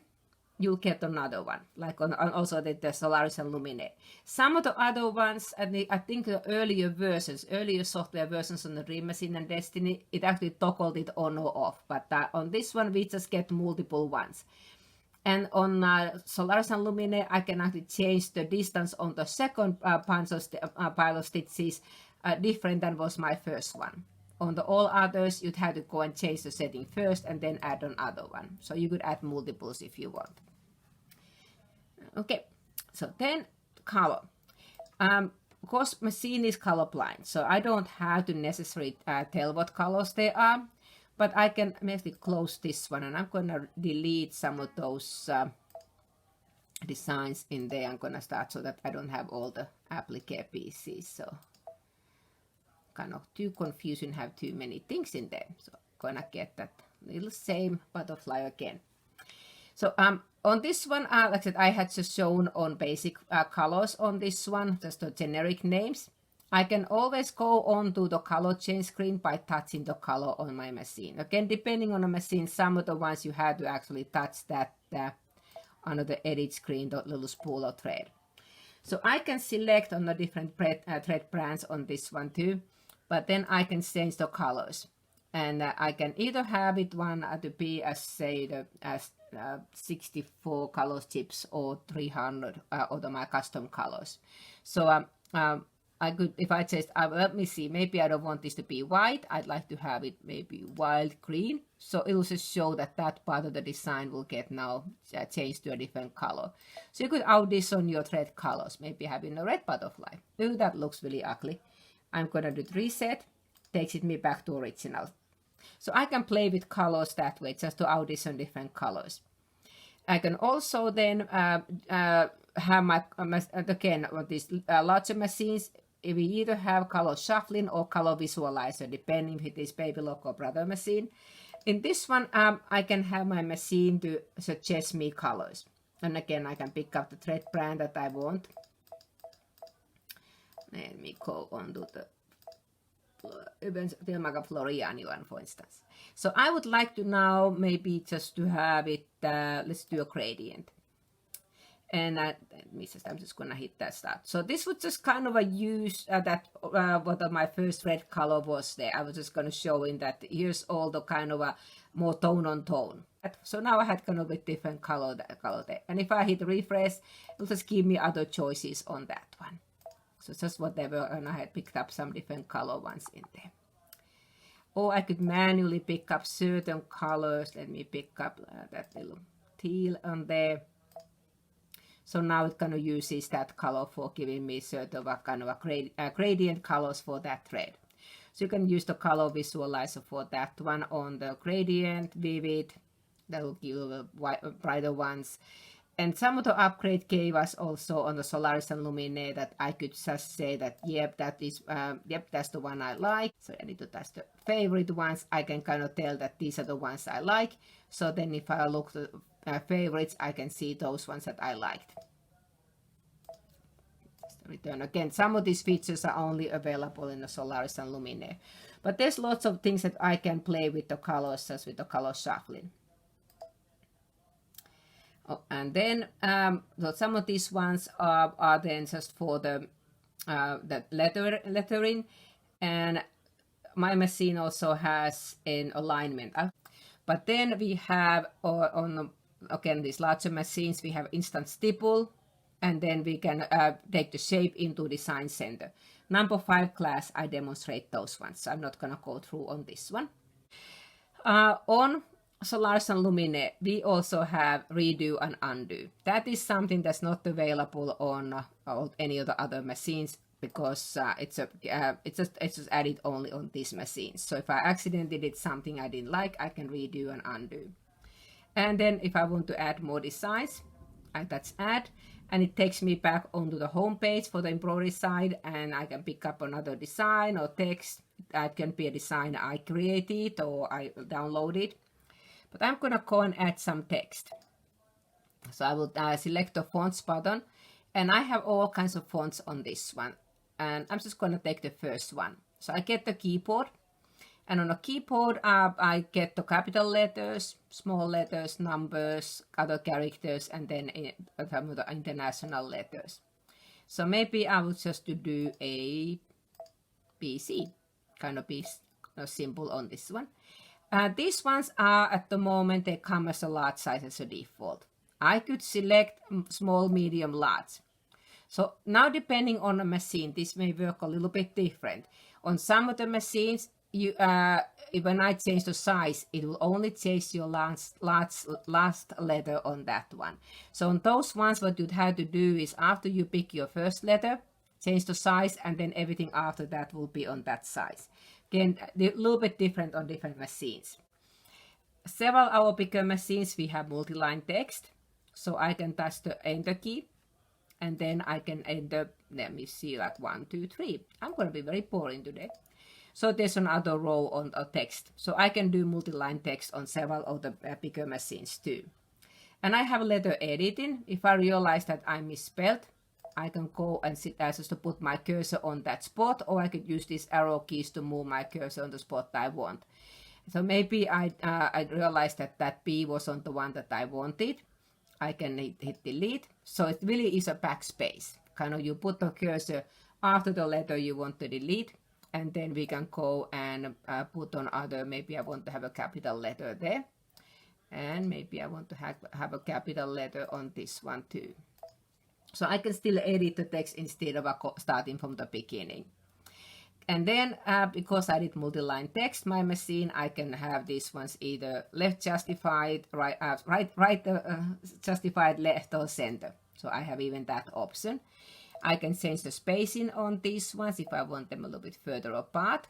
you'll get another one, like on also the Solaris and Lumine. Some of the other ones, I think the earlier software versions on the Dream Machine and Destiny, it actually toggled it on or off. But on this one, we just get multiple ones. And on Solaris and Lumine, I can actually change the distance on the second pile of stitches different than was my first one. On the all others, you'd have to go and change the setting first and then add another one. So you could add multiples if you want. Okay, so then color. Of course, machine is colorblind, so I don't have to necessarily tell what colors they are, but I can maybe close this one, and I'm going to delete some of those designs in there. I'm going to start so that I don't have all the applique pieces. So kind of too confusing, have too many things in there. So I'm gonna get that little same butterfly again. So on this one, like I said, I had just shown on basic colors on this one, just the generic names. I can always go on to the color change screen by touching the color on my machine. Again, depending on the machine, some of the ones you have to actually touch that under the edit screen, the little spool or thread. So I can select on the different thread brands on this one too, but then I can change the colors. And I can either have it one to be as say the 64 color chips or 300 or my custom colors. So I could, if I just, let me see, maybe I don't want this to be white. I'd like to have it maybe wild green. So it will just show that that part of the design will get now changed to a different color. So you could audition your thread colors, maybe having a red butterfly. Ooh, that looks really ugly. I'm gonna do reset, takes it me back to original. So I can play with colors that way, just to audition different colors. I can also then have my, again, these larger machines, we either have color shuffling or color visualizer, depending if it is Baby Lock or Brother Machine. In this one, I can have my machine to suggest me colors. And again, I can pick up the thread brand that I want. Let me go on to the Floriani one, for instance. So I would like to now maybe just to have it, let's do a gradient. And I'm just gonna hit that start. So this was just kind of a use that what my first red color was there. I was just gonna show in that here's all the kind of a more tone on tone. So now I had kind of a different color there. And if I hit refresh, it'll just give me other choices on that one. So just whatever, and I had picked up some different color ones in there. Or I could manually pick up certain colors. Let me pick up that little teal on there. So now it kind of uses that color for giving me sort of a kind of a gradient colors for that thread. So you can use the color visualizer for that one on the gradient, vivid, that will give you the brighter ones. And some of the upgrade gave us also on the Solaris and Lumine that I could just say that, yep, that is, yep, that's the one I like. So I need to touch the favorite ones. I can kind of tell that these are the ones I like. So then if I look at favorites, I can see those ones that I liked. Return again. Some of these features are only available in the Solaris and Lumine. But there's lots of things that I can play with the colors, just with the color shuffling. Oh, and then so some of these ones are then just for the lettering, and my machine also has an alignment. But then we have on again these larger machines, we have instant stipple, and then we can take the shape into design center. Number 5 class, I demonstrate those ones. So I'm not gonna go through on this one. On Solaris and Lumine, we also have redo and undo. That is something that's not available on any of the other machines because it's just added only on these machines. So if I accidentally did something I didn't like, I can redo and undo. And then if I want to add more designs, I touch add, and it takes me back onto the home page for the embroidery side, and I can pick up another design or text. That can be a design I created or I downloaded. But I'm gonna go and add some text. So I will select the fonts button, and I have all kinds of fonts on this one. And I'm just gonna take the first one. So I get the keyboard, and on the keyboard I get the capital letters, small letters, numbers, other characters, and then some of the international letters. So maybe I will just do a BC, kind of be simple on this one. These ones are at the moment, they come as a large size as a default. I could select small, medium, large. So now depending on the machine, this may work a little bit different. On some of the machines, when I change the size, it will only change your last letter on that one. So on those ones, what you'd have to do is after you pick your first letter, change the size, and then everything after that will be on that size. Again, a little bit different on different machines. Several of our bigger machines, we have multi-line text. So I can touch the enter key, and then I can enter, let me see, like 1, 2, 3. I'm going to be very boring today. So there's another row on the text. So I can do multi-line text on several of the bigger machines too. And I have letter editing. If I realize that I misspelled, I can go and just to put my cursor on that spot, or I could use these arrow keys to move my cursor on the spot I want. So maybe I realized that B was on the one that I wanted. I can hit delete. So it really is a backspace. Kind of you put the cursor after the letter you want to delete, and then we can go and put on other, maybe I want to have a capital letter there. And maybe I want to have a capital letter on this one too. So I can still edit the text instead of starting from the beginning. And then because I did multi-line text, my machine, I can have these ones either left justified, right justified, left or center. So I have even that option. I can change the spacing on these ones if I want them a little bit further apart.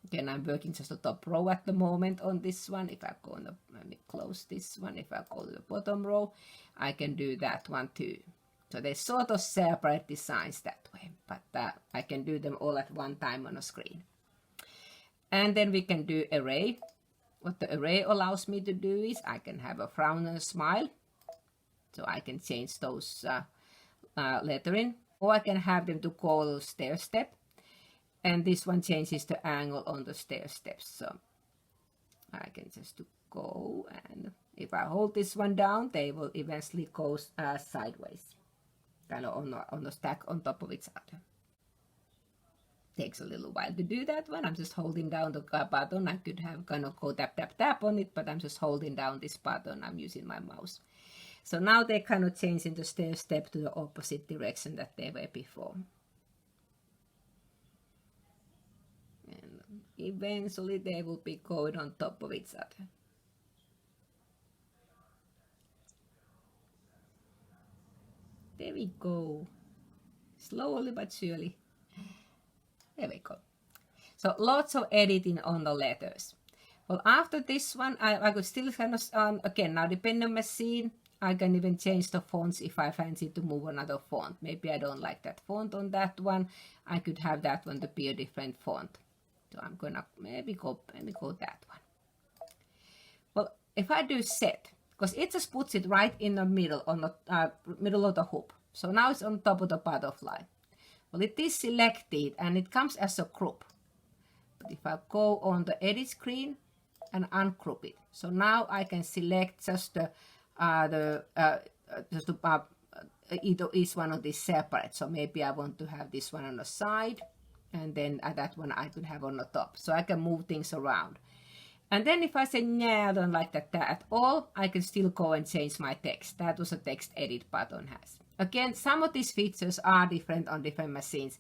Again, I'm working just the top row at the moment on this one. If I go on let me close this one. If I go to the bottom row, I can do that one too. So they sort of separate designs that way, but I can do them all at one time on a screen. And then we can do array. What the array allows me to do is I can have a frown and a smile. So I can change those lettering, or I can have them to go stair step. And this one changes the angle on the stair steps. So I can just go, and if I hold this one down, they will eventually go sideways. Kind of on the stack on top of each other. Takes a little while to do that one. I'm just holding down the button. I could have kind of go tap, tap, tap on it, but I'm just holding down this button. I'm using my mouse. So now they kind of change in the stair step to the opposite direction that they were before. And eventually they will be going on top of each other. There we go. Slowly but surely. There we go. So lots of editing on the letters. Well, after this one, I could still kind of, again, now depending on machine, I can even change the fonts if I fancy to move another font. Maybe I don't like that font on that one. I could have that one to be a different font. So I'm gonna maybe go that one. Well, if I do set, because it just puts it right in the middle, on the middle of the hoop. So now it's on top of the butterfly. Well, it is selected and it comes as a group. But if I go on the edit screen and ungroup it, so now I can select just either each one of these separate. So maybe I want to have this one on the side, and then that one I could have on the top. So I can move things around. And then if I say, nah, I don't like that at all, I can still go and change my text. That was a text edit button has. Again, some of these features are different on different machines.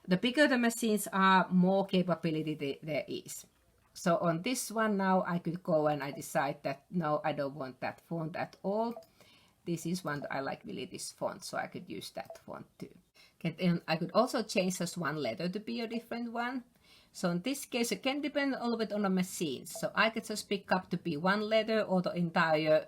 The bigger the machines are, more capability there is. So on this one now, I could go and I decide that, no, I don't want that font at all. This is one that I like really, this font, so I could use that font too. Okay, then I could also change just one letter to be a different one. So in this case, it can depend a little bit on the machine. So I could just pick up to be one letter or the entire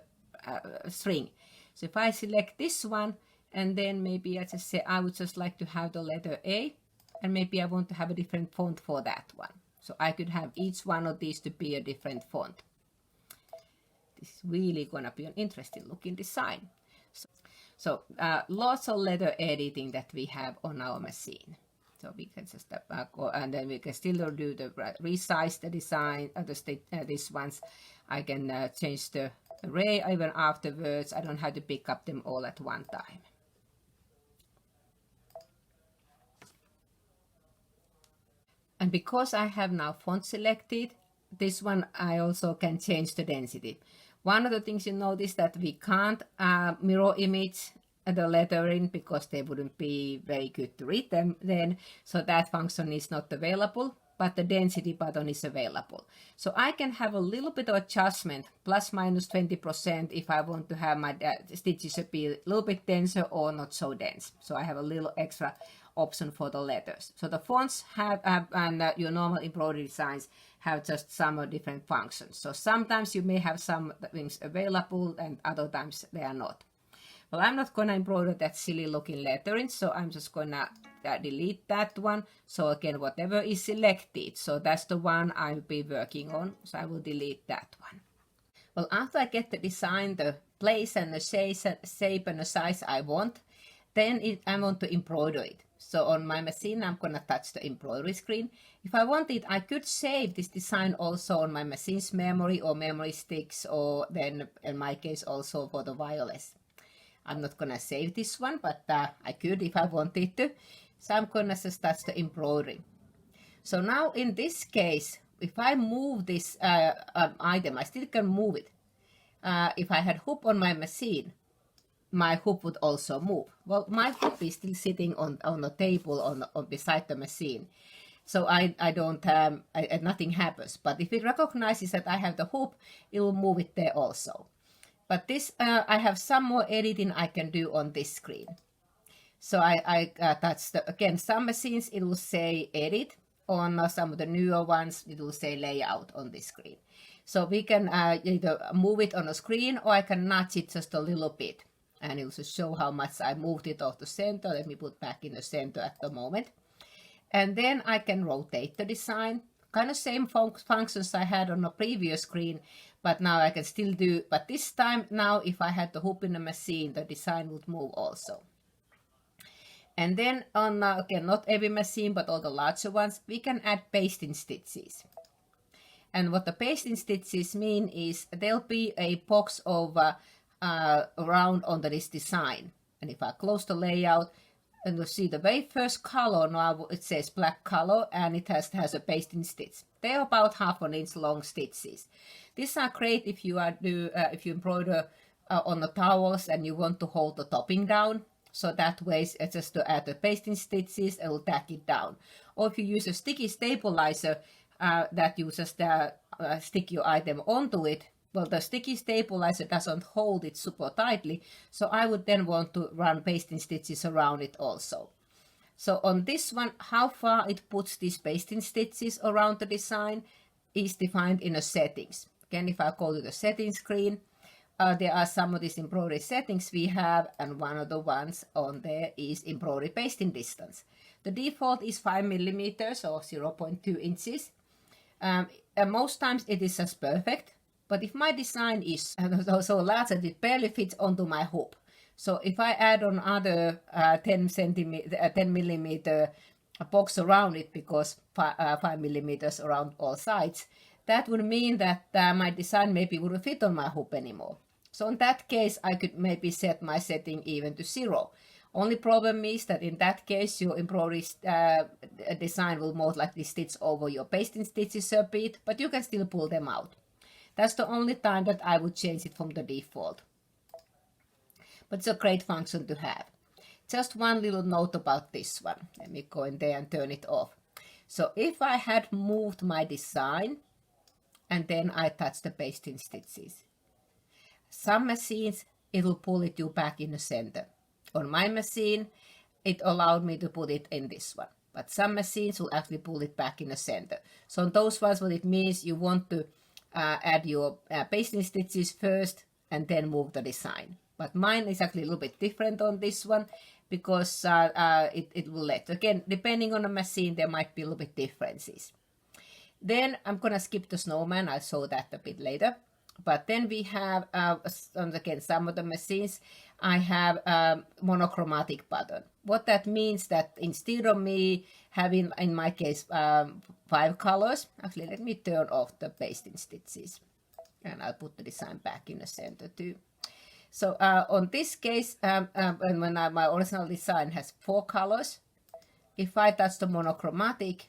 string. So if I select this one, and then maybe I just say I would just like to have the letter A, and maybe I want to have a different font for that one. So I could have each one of these to be a different font. This is really going to be an interesting looking design. So lots of letter editing that we have on our machine. So we can just step back, and then we can still do the resize the design, these ones. I can change the array even afterwards. I don't have to pick up them all at one time. And because I have now font selected, this one I also can change the density. One of the things you notice that we can't mirror image the lettering because they wouldn't be very good to read them then. So that function is not available, but the density button is available. So I can have a little bit of adjustment, plus minus 20% if I want to have my stitches be a little bit denser or not so dense. So I have a little extra option for the letters. So the fonts have and your normal embroidery designs have just some different functions. So sometimes you may have some things available and other times they are not. Well, I'm not going to embroider that silly looking lettering, so I'm just going to delete that one. So again, whatever is selected, so that's the one I'll be working on. So I will delete that one. Well, after I get the design, the place and the shape and the size I want, then I want to embroider it. So on my machine, I'm going to touch the embroidery screen. If I want it, I could save this design also on my machine's memory or memory sticks, or then in my case also for the wireless. I'm not going to save this one, but I could if I wanted to. So I'm going to just touch the embroidery. So now in this case, if I move this item, I still can move it. If I had hoop on my machine, my hoop would also move. Well, my hoop is still sitting on the table on beside the machine. So I don't, nothing happens. But if it recognizes that I have the hoop, it will move it there also. But this, I have some more editing I can do on this screen. So I touch again, some machines it will say edit. On some of the newer ones, it will say layout on this screen. So we can either move it on a screen, or I can nudge it just a little bit. And it will show how much I moved it off the center. Let me put back in the center at the moment. And then I can rotate the design. Kind of same functions I had on the previous screen, but now I can still do. But this time now, if I had the hoop in the machine, the design would move also. And then on, again, not every machine, but all the larger ones, we can add basting stitches. And what the basting stitches mean is there'll be a box of around under this design. And if I close the layout, and you'll see the very first color, now it says black color, and it has a basting stitch. They're about 1/2 inch long stitches. These are great if you if you embroider on the towels and you want to hold the topping down. So that way, it's just to add the basting stitches, it will tack it down. Or if you use a sticky stabilizer that you just stick your item onto it, well, the sticky stabilizer doesn't hold it super tightly. So I would then want to run basting stitches around it also. So on this one, how far it puts these basting stitches around the design is defined in the settings. Again, if I go to the settings screen, there are some of these embroidery settings we have, and one of the ones on there is embroidery basting distance. The default is 5 millimeters or 0.2 inches. And most times it is just perfect, but if my design is so large that it barely fits onto my hoop, so if I add on other 10 millimeter box around it, because 5 millimeters around all sides, that would mean that my design maybe wouldn't fit on my hoop anymore. So in that case, I could maybe set my setting even to 0. Only problem is that in that case, your embroidery design will most likely stitch over your basting stitches a bit, but you can still pull them out. That's the only time that I would change it from the default. But it's a great function to have. Just one little note about this one. Let me go in there and turn it off. So if I had moved my design and then I touch the basting stitches, some machines, it will pull it you back in the center. On my machine, it allowed me to put it in this one. But some machines will actually pull it back in the center. So on those ones, what it means, you want to add your basting stitches first and then move the design. But mine is actually a little bit different on this one, because it will let. Again, depending on the machine, there might be a little bit differences. Then I'm going to skip the snowman. I'll show that a bit later. But then we have, again, some of the machines, I have monochromatic pattern. What that means that instead of me having, in my case, 5 colors, actually, let me turn off the basting stitches. And I'll put the design back in the center too. So on this case, when my original design has 4 colors, if I touch the monochromatic,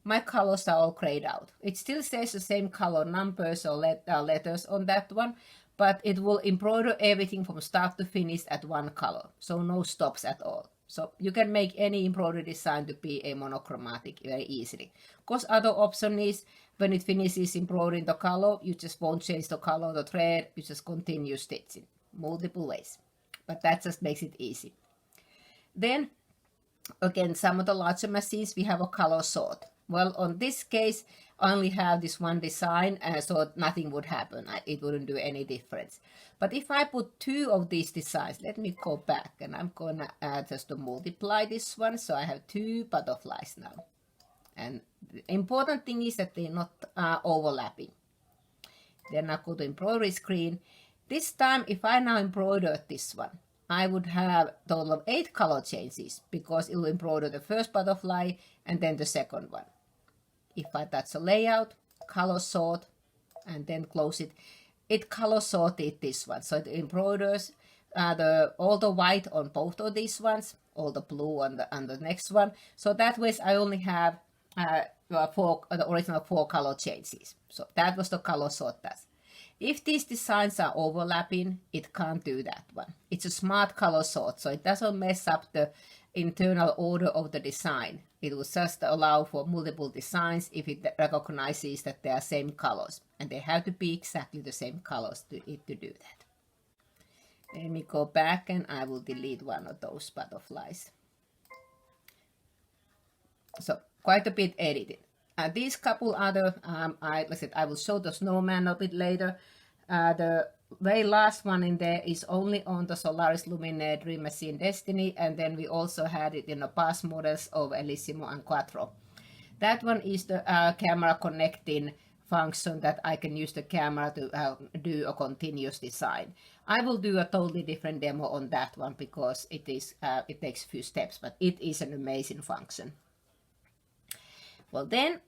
my colors are all grayed out. It still says the same color numbers or letters on that one, but it will embroider everything from start to finish at one color. So no stops at all. So you can make any embroidery design to be a monochromatic very easily. Of course, other option is when it finishes embroidering the color, you just won't change the color of the thread, you just continue stitching multiple ways. But that just makes it easy. Then, again, some of the larger machines, we have a color sort. Well, on this case, I only have this one design, so nothing would happen. It wouldn't do any difference. But if I put 2 of these designs, let me go back, and I'm going to just to multiply this one. So I have 2 butterflies now. And the important thing is that they're not overlapping. Then I go to embroidery screen. This time, if I now embroider this one, I would have a total of 8 color changes because it will embroider the first butterfly and then the second one. If I touch the layout, color sort, and then close it, it color sorted this one. So it embroiders all the white on both of these ones, all the blue on the next one. So that way I only have the original 4 color changes. So that was the color sort test. If these designs are overlapping, it can't do that one. It's a smart color sort, so it doesn't mess up the internal order of the design. It will just allow for multiple designs if it recognizes that they are same colors, and they have to be exactly the same colors to do that. Let me go back and I will delete one of those butterflies. So quite a bit edited. These couple other, I will show the snowman a bit later. The very last one in there is only on the Solaris Luminaire Dream Machine Destiny, and then we also had it in the past models of Elissimo and Quattro. That one is the camera connecting function that I can use the camera to do a continuous design. I will do a totally different demo on that one because it takes a few steps, but it is an amazing function. Well, then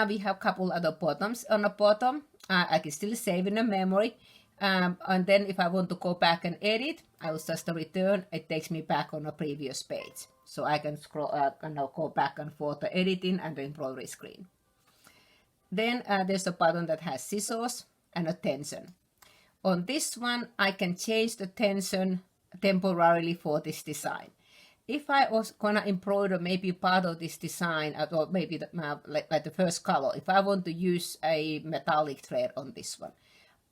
we have a couple other bottoms. On the bottom, I can still save in the memory. And then if I want to go back and edit, I will just return. It takes me back on a previous page. So I can scroll, go back and forth the editing and the embroidery screen. Then there's a button that has scissors and a tension. On this one, I can change the tension temporarily for this design. If I was gonna embroider maybe part of this design, or maybe like the first color, if I want to use a metallic thread on this one,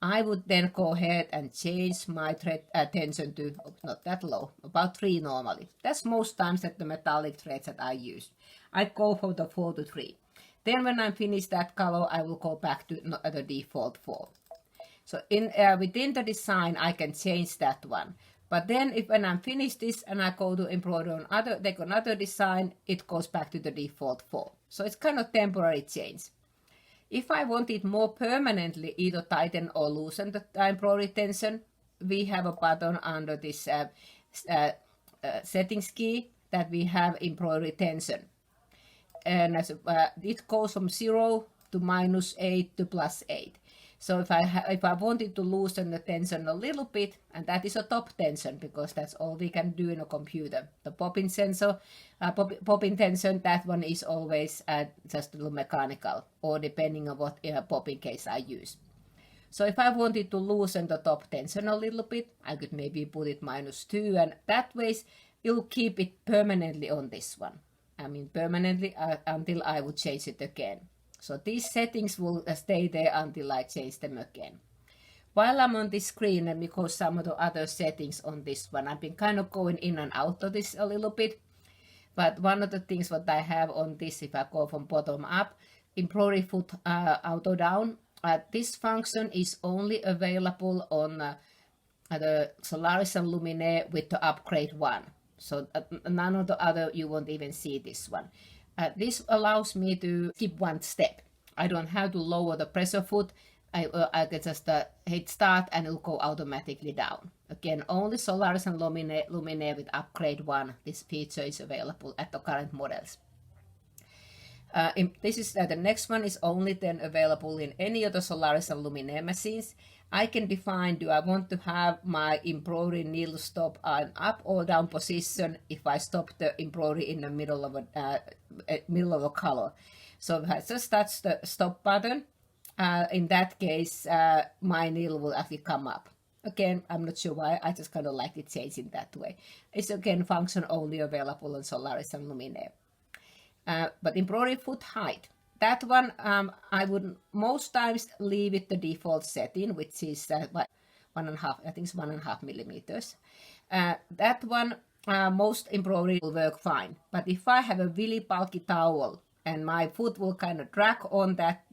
I would then go ahead and change my thread tension to not that low, about 3 normally. That's most times that the metallic threads that I use. I go for the 4 to 3. Then when I'm finished that color, I will go back to the default 4. So within the design, I can change that one. But then when I'm finished this and I go to embroider on take another design, it goes back to the default 4. So it's kind of temporary change. If I want it more permanently, either tighten or loosen the embroidery tension, we have a button under this settings key that we have embroidery tension. And it goes from 0 to -8 to +8. So if I wanted to loosen the tension a little bit, and that is a top tension because that's all we can do in a computer. The popping tension, that one is always just a little mechanical, or depending on what popping case I use. So if I wanted to loosen the top tension a little bit, I could maybe put it -2, and that way it'll keep it permanently on this one. I mean permanently until I would change it again. So these settings will stay there until I change them again. While I'm on this screen, let me go some of the other settings on this one. I've been kind of going in and out of this a little bit. But one of the things what I have on this, if I go from bottom up, embroidery foot auto down. This function is only available on the Solaris and Luminaire with the upgrade 1. So none of the other, you won't even see this one. This allows me to skip one step. I don't have to lower the pressure foot. I can just hit start and it'll go automatically down. Again, only Solaris and Luminaire with upgrade 1. This feature is available at the current models. The next one is only then available in any of the Solaris and Luminaire machines. I can define, do I want to have my embroidery needle stop an up or down position if I stop the embroidery in the middle of a color. So if I just touch the stop button, in that case, my needle will actually come up. Again, I'm not sure why, I just kind of like it changing that way. It's again function only available on Solaris and Luminaire. But embroidery foot height, that one I would most times leave it the default setting, which is 1.5, I think it's 1.5 millimeters. That one, most embroidery will work fine. But if I have a really bulky towel and my foot will kind of drag on that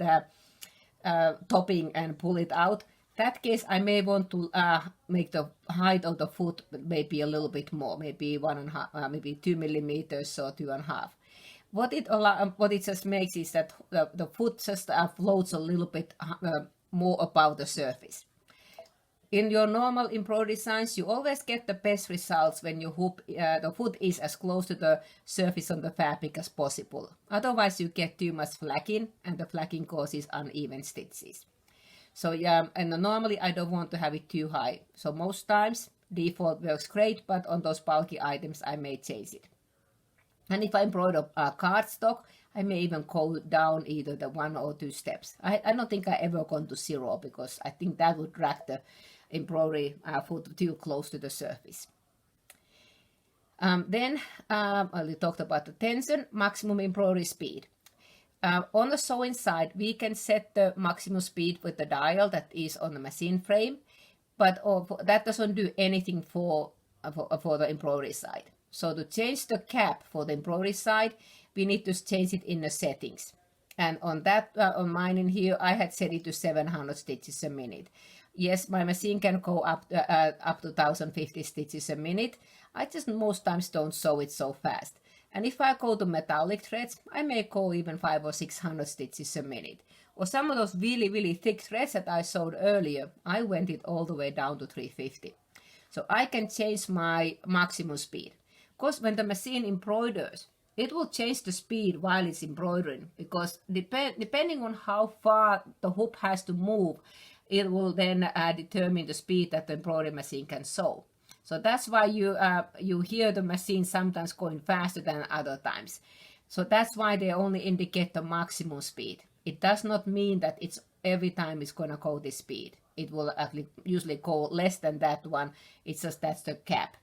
topping and pull it out, that case I may want to make the height of the foot maybe a little bit more, maybe 1.5, maybe 2 millimeters or 2.5. What it just makes is that the foot just floats a little bit more above the surface. In your normal embroidery designs, you always get the best results when your hoop, the foot is as close to the surface on the fabric as possible. Otherwise, you get too much flaking, and the flaking causes uneven stitches. So yeah, and normally I don't want to have it too high. So most times default works great, but on those bulky items I may change it. And if I embroider cardstock, I may even go down either the 1 or 2 steps. I don't think I ever gone to 0 because I think that would drag the embroidery foot too close to the surface. Then we talked about the tension, maximum embroidery speed. On the sewing side, we can set the maximum speed with the dial that is on the machine frame, but that doesn't do anything for the embroidery side. So to change the cap for the embroidery side, we need to change it in the settings. And on that, on mine in here, I had set it to 700 stitches a minute. Yes, my machine can go up to 1050 stitches a minute. I just most times don't sew it so fast. And if I go to metallic threads, I may go even 500 or 600 stitches a minute. Or some of those really, really thick threads that I sewed earlier, I went it all the way down to 350. So I can change my maximum speed. Because when the machine embroiders, it will change the speed while it's embroidering. Because depending on how far the hoop has to move, it will then determine the speed that the embroidery machine can sew. So that's why you hear the machine sometimes going faster than other times. So that's why they only indicate the maximum speed. It does not mean that it's every time it's going to go this speed. It will actually usually go less than that one. It's just that's the cap.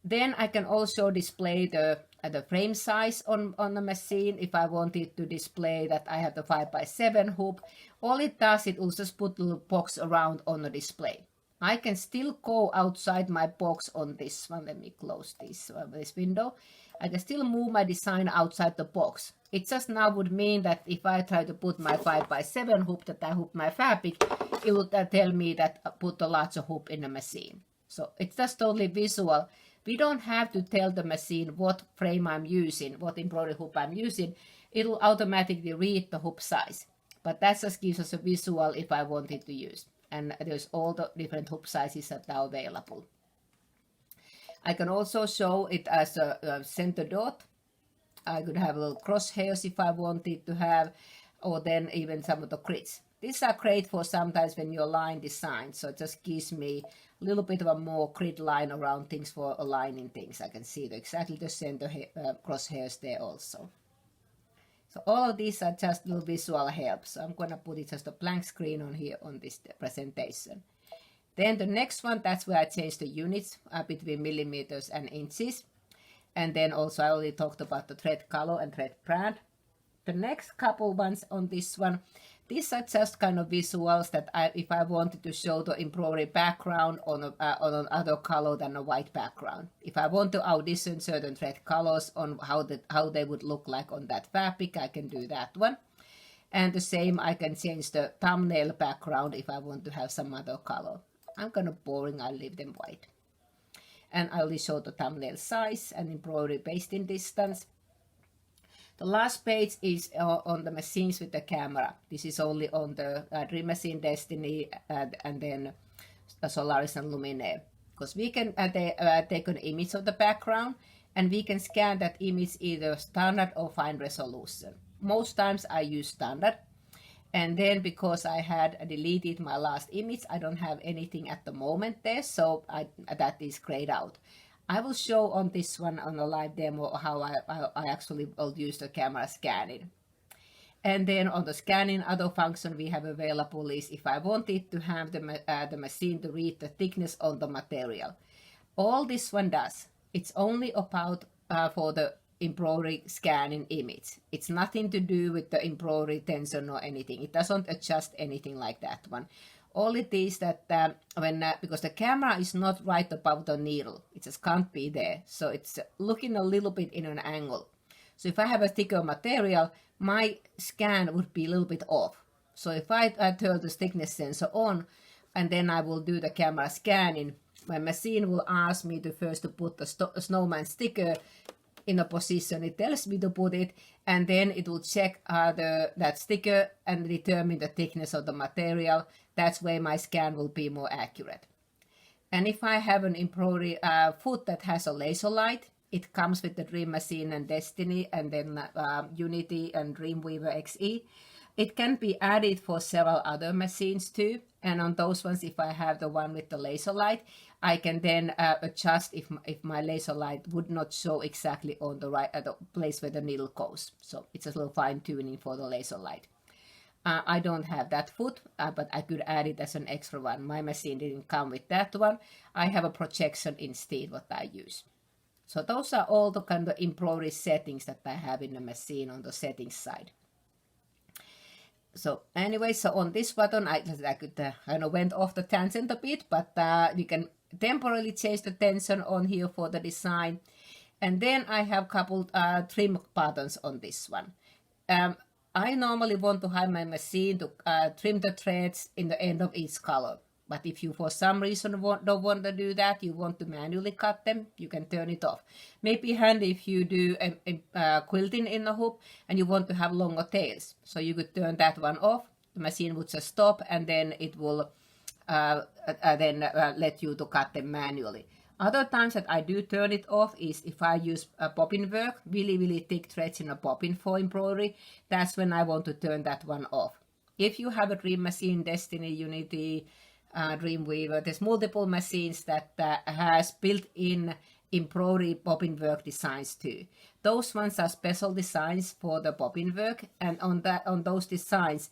Then I can also display the frame size on the machine. If I wanted to display that I have the 5x7 hoop, all it does, it will just put a little box around on the display. I can still go outside my box on this one. Let me close this window. I can still move my design outside the box. It just now would mean that if I try to put my 5x7 hoop that I hoop my fabric, it would tell me that put a larger hoop in the machine. So it's just totally visual. We don't have to tell the machine what frame I'm using, what embroidery hoop I'm using. It will automatically read the hoop size. But that just gives us a visual if I wanted to use. And there's all the different hoop sizes that are available. I can also show it as a center dot. I could have little crosshairs if I wanted to have, or then even some of the crits. These are great for sometimes when you're line design, so it just gives me a little bit of a more grid line around things for aligning things. I can see exactly the center crosshairs there also. So all of these are just little visual help. So I'm going to put it just a blank screen on here on this presentation. Then the next one, that's where I change the units between millimeters and inches. And then also I already talked about the thread color and thread brand. The next couple ones on this one, these are just kind of visuals that if I wanted to show the embroidery background on another color than a white background. If I want to audition certain thread colors on how they would look like on that fabric, I can do that one. And the same, I can change the thumbnail background if I want to have some other color. I'm kind of boring, I'll leave them white. And I only show the thumbnail size and embroidery basting distance. The last page is on the machines with the camera. This is only on the Dream Machine Destiny and then the Solaris and Luminaire. Because we can take an image of the background and we can scan that image either standard or fine resolution. Most times I use standard. And then because I had deleted my last image, I don't have anything at the moment there, so that is grayed out. I will show on this one on a live demo how I actually will use the camera scanning. And then on the scanning, other function we have available is if I wanted to have the machine to read the thickness on the material. All this one does, it's only about for the embroidery scanning image. It's nothing to do with the embroidery tension or anything. It doesn't adjust anything like that one. All it is that because the camera is not right above the needle, it just can't be there. So it's looking a little bit in an angle. So if I have a thicker material, my scan would be a little bit off. So if I turn the thickness sensor on, and then I will do the camera scanning, my machine will ask me to first put the Snowman Sticker in a position it tells me to put it, and then it will check that sticker and determine the thickness of the material. That's where my scan will be more accurate. And if I have an embroidery foot that has a laser light, it comes with the Dream Machine and Destiny, and then Unity and Dreamweaver XE. It can be added for several other machines too. And on those ones, if I have the one with the laser light, I can then adjust if my laser light would not show exactly on the right the place where the needle goes. So it's a little fine tuning for the laser light. I don't have that foot, but I could add it as an extra one. My machine didn't come with that one. I have a projection instead what I use. So those are all the kind of embroidery settings that I have in the machine on the settings side. So anyway, so on this button, I kind of went off the tangent a bit, but you can temporarily change the tension on here for the design. And then I have a couple trim buttons on this one. I normally want to have my machine to trim the threads in the end of each color. But if you for some reason don't want to do that, you want to manually cut them, you can turn it off. Maybe handy if you do quilting in a hoop and you want to have longer tails. So you could turn that one off, the machine would just stop, and then it will let you to cut them manually. Other times that I do turn it off is if I use bobbin work, really thick threads in a bobbin for embroidery. That's when I want to turn that one off. If you have a Dream Machine, Destiny, Unity, Dreamweaver, there's multiple machines that has built-in embroidery bobbin work designs too. Those ones are special designs for the bobbin work, and on those designs,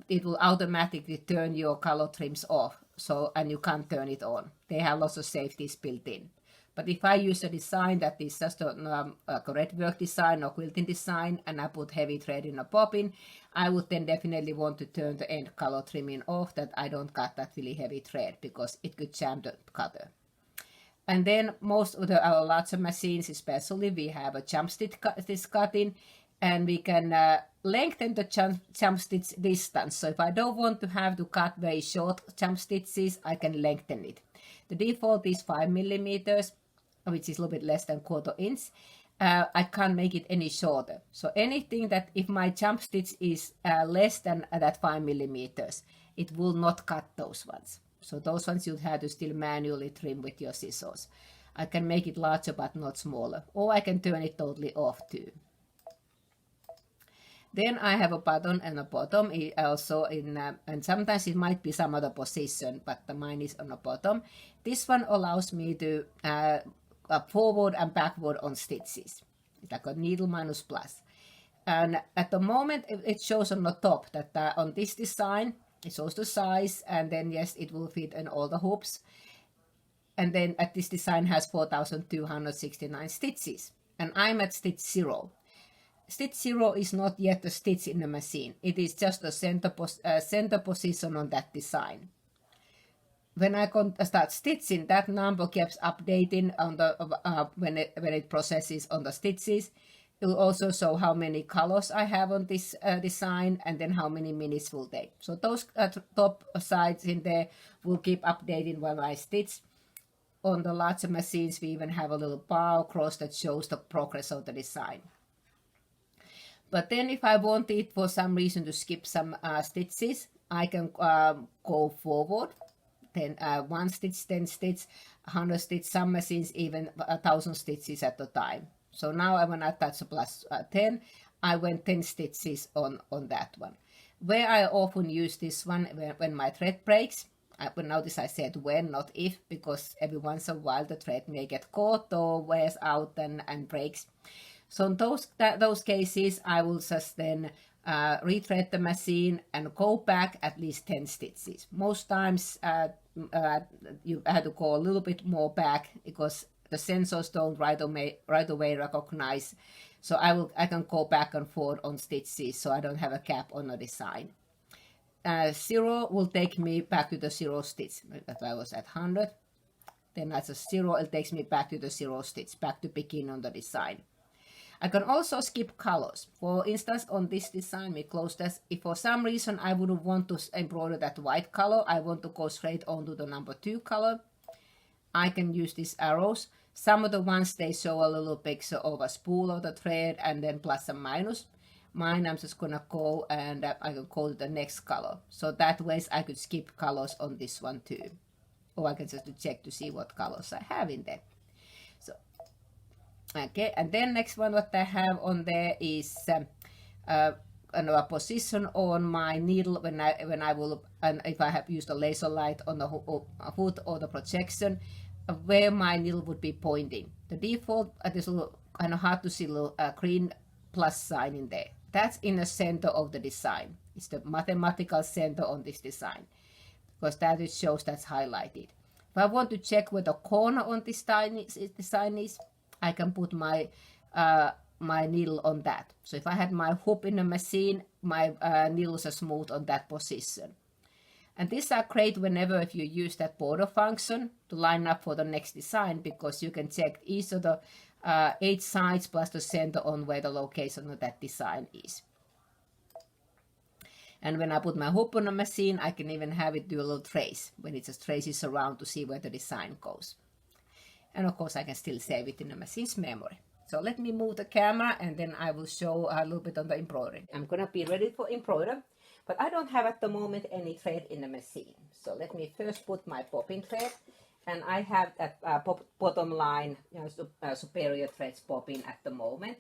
it will automatically turn your color trims off. So, and you can't turn it on. They have lots of safeties built in. But if I use a design that is just a correct work design or quilting design, and I put heavy thread in a bobbin, I would then definitely want to turn the end color trimming off, that I don't cut that really heavy thread because it could jam the cutter. And then most of our larger machines, especially, we have a jump stitch cutting, and we can lengthen the jump stitch distance. So if I don't want to have to cut very short jump stitches, I can lengthen it. The default is 5 millimeters, which is a little bit less than 1/4 inch. I can't make it any shorter. So anything that if my jump stitch is less than that 5 millimeters, it will not cut those ones. So those ones you'd have to still manually trim with your scissors. I can make it larger but not smaller, or I can turn it totally off too. Then I have a button and a bottom also and sometimes it might be some other position, but mine is on the bottom. This one allows me to forward and backward on stitches. It's like a needle minus plus. And at the moment it shows on the top that on this design, it shows the size, and then yes, it will fit in all the hoops. And then at this design has 4,269 stitches, and I'm at stitch 0. Stitch 0 is not yet a stitch in the machine. It is just a center position on that design. When I start stitching, that number keeps updating on the when it processes on the stitches. It will also show how many colors I have on this design, and then how many minutes will take. So those top sides in there will keep updating while I stitch. On the larger machines, we even have a little bar across that shows the progress of the design. But then if I wanted for some reason to skip some stitches, I can go forward, then 1 stitch, 10 stitch, 100 stitch, some machines even 1,000 stitches at a time. So now when I touch a plus 10, I went 10 stitches on that one. Where I often use this one when my thread breaks, but notice I said when, not if, because every once in a while the thread may get caught or wears out and breaks. So in those cases, I will just then rethread the machine and go back at least 10 stitches. Most times you have to go a little bit more back because the sensors don't right away recognize. So I can go back and forth on stitches, so I don't have a gap on the design. 0 will take me back to the 0 stitch. That I was at 100. Then that's a 0. It takes me back to the 0 stitch, back to begin on the design. I can also skip colors. For instance, on this design, we close this. If for some reason I wouldn't want to embroider that white color, I want to go straight on to the number 2 color, I can use these arrows Some of the ones they show a little picture of a spool of the thread and then plus and minus. Mine, I'm just gonna go and I can go to the next color. So that way I could skip colors on this one too. Or I can just check to see what colors I have in there. So, okay, and then next one what I have on there is a position on my needle when I will, and if I have used a laser light on the hood or the projection, where my needle would be pointing. The default, there's a little kind of hard to see little green plus sign in there. That's in the center of the design. It's the mathematical center on this design, because that it shows that's highlighted. If I want to check where the corner on this design is, I can put my my needle on that. So if I had my hoop in the machine, my needles are smooth on that position. And these are great whenever if you use that border function to line up for the next design, because you can check each of the 8 sides plus the center on where the location of that design is. And when I put my hoop on the machine, I can even have it do a little trace when it just traces around to see where the design goes. And of course I can still save it in the machine's memory. So let me move the camera and then I will show a little bit on the embroidery. I'm gonna be ready for embroider, but I don't have at the moment any thread in the machine. So let me first put my popping thread, and I have that bottom line, superior threads popping at the moment.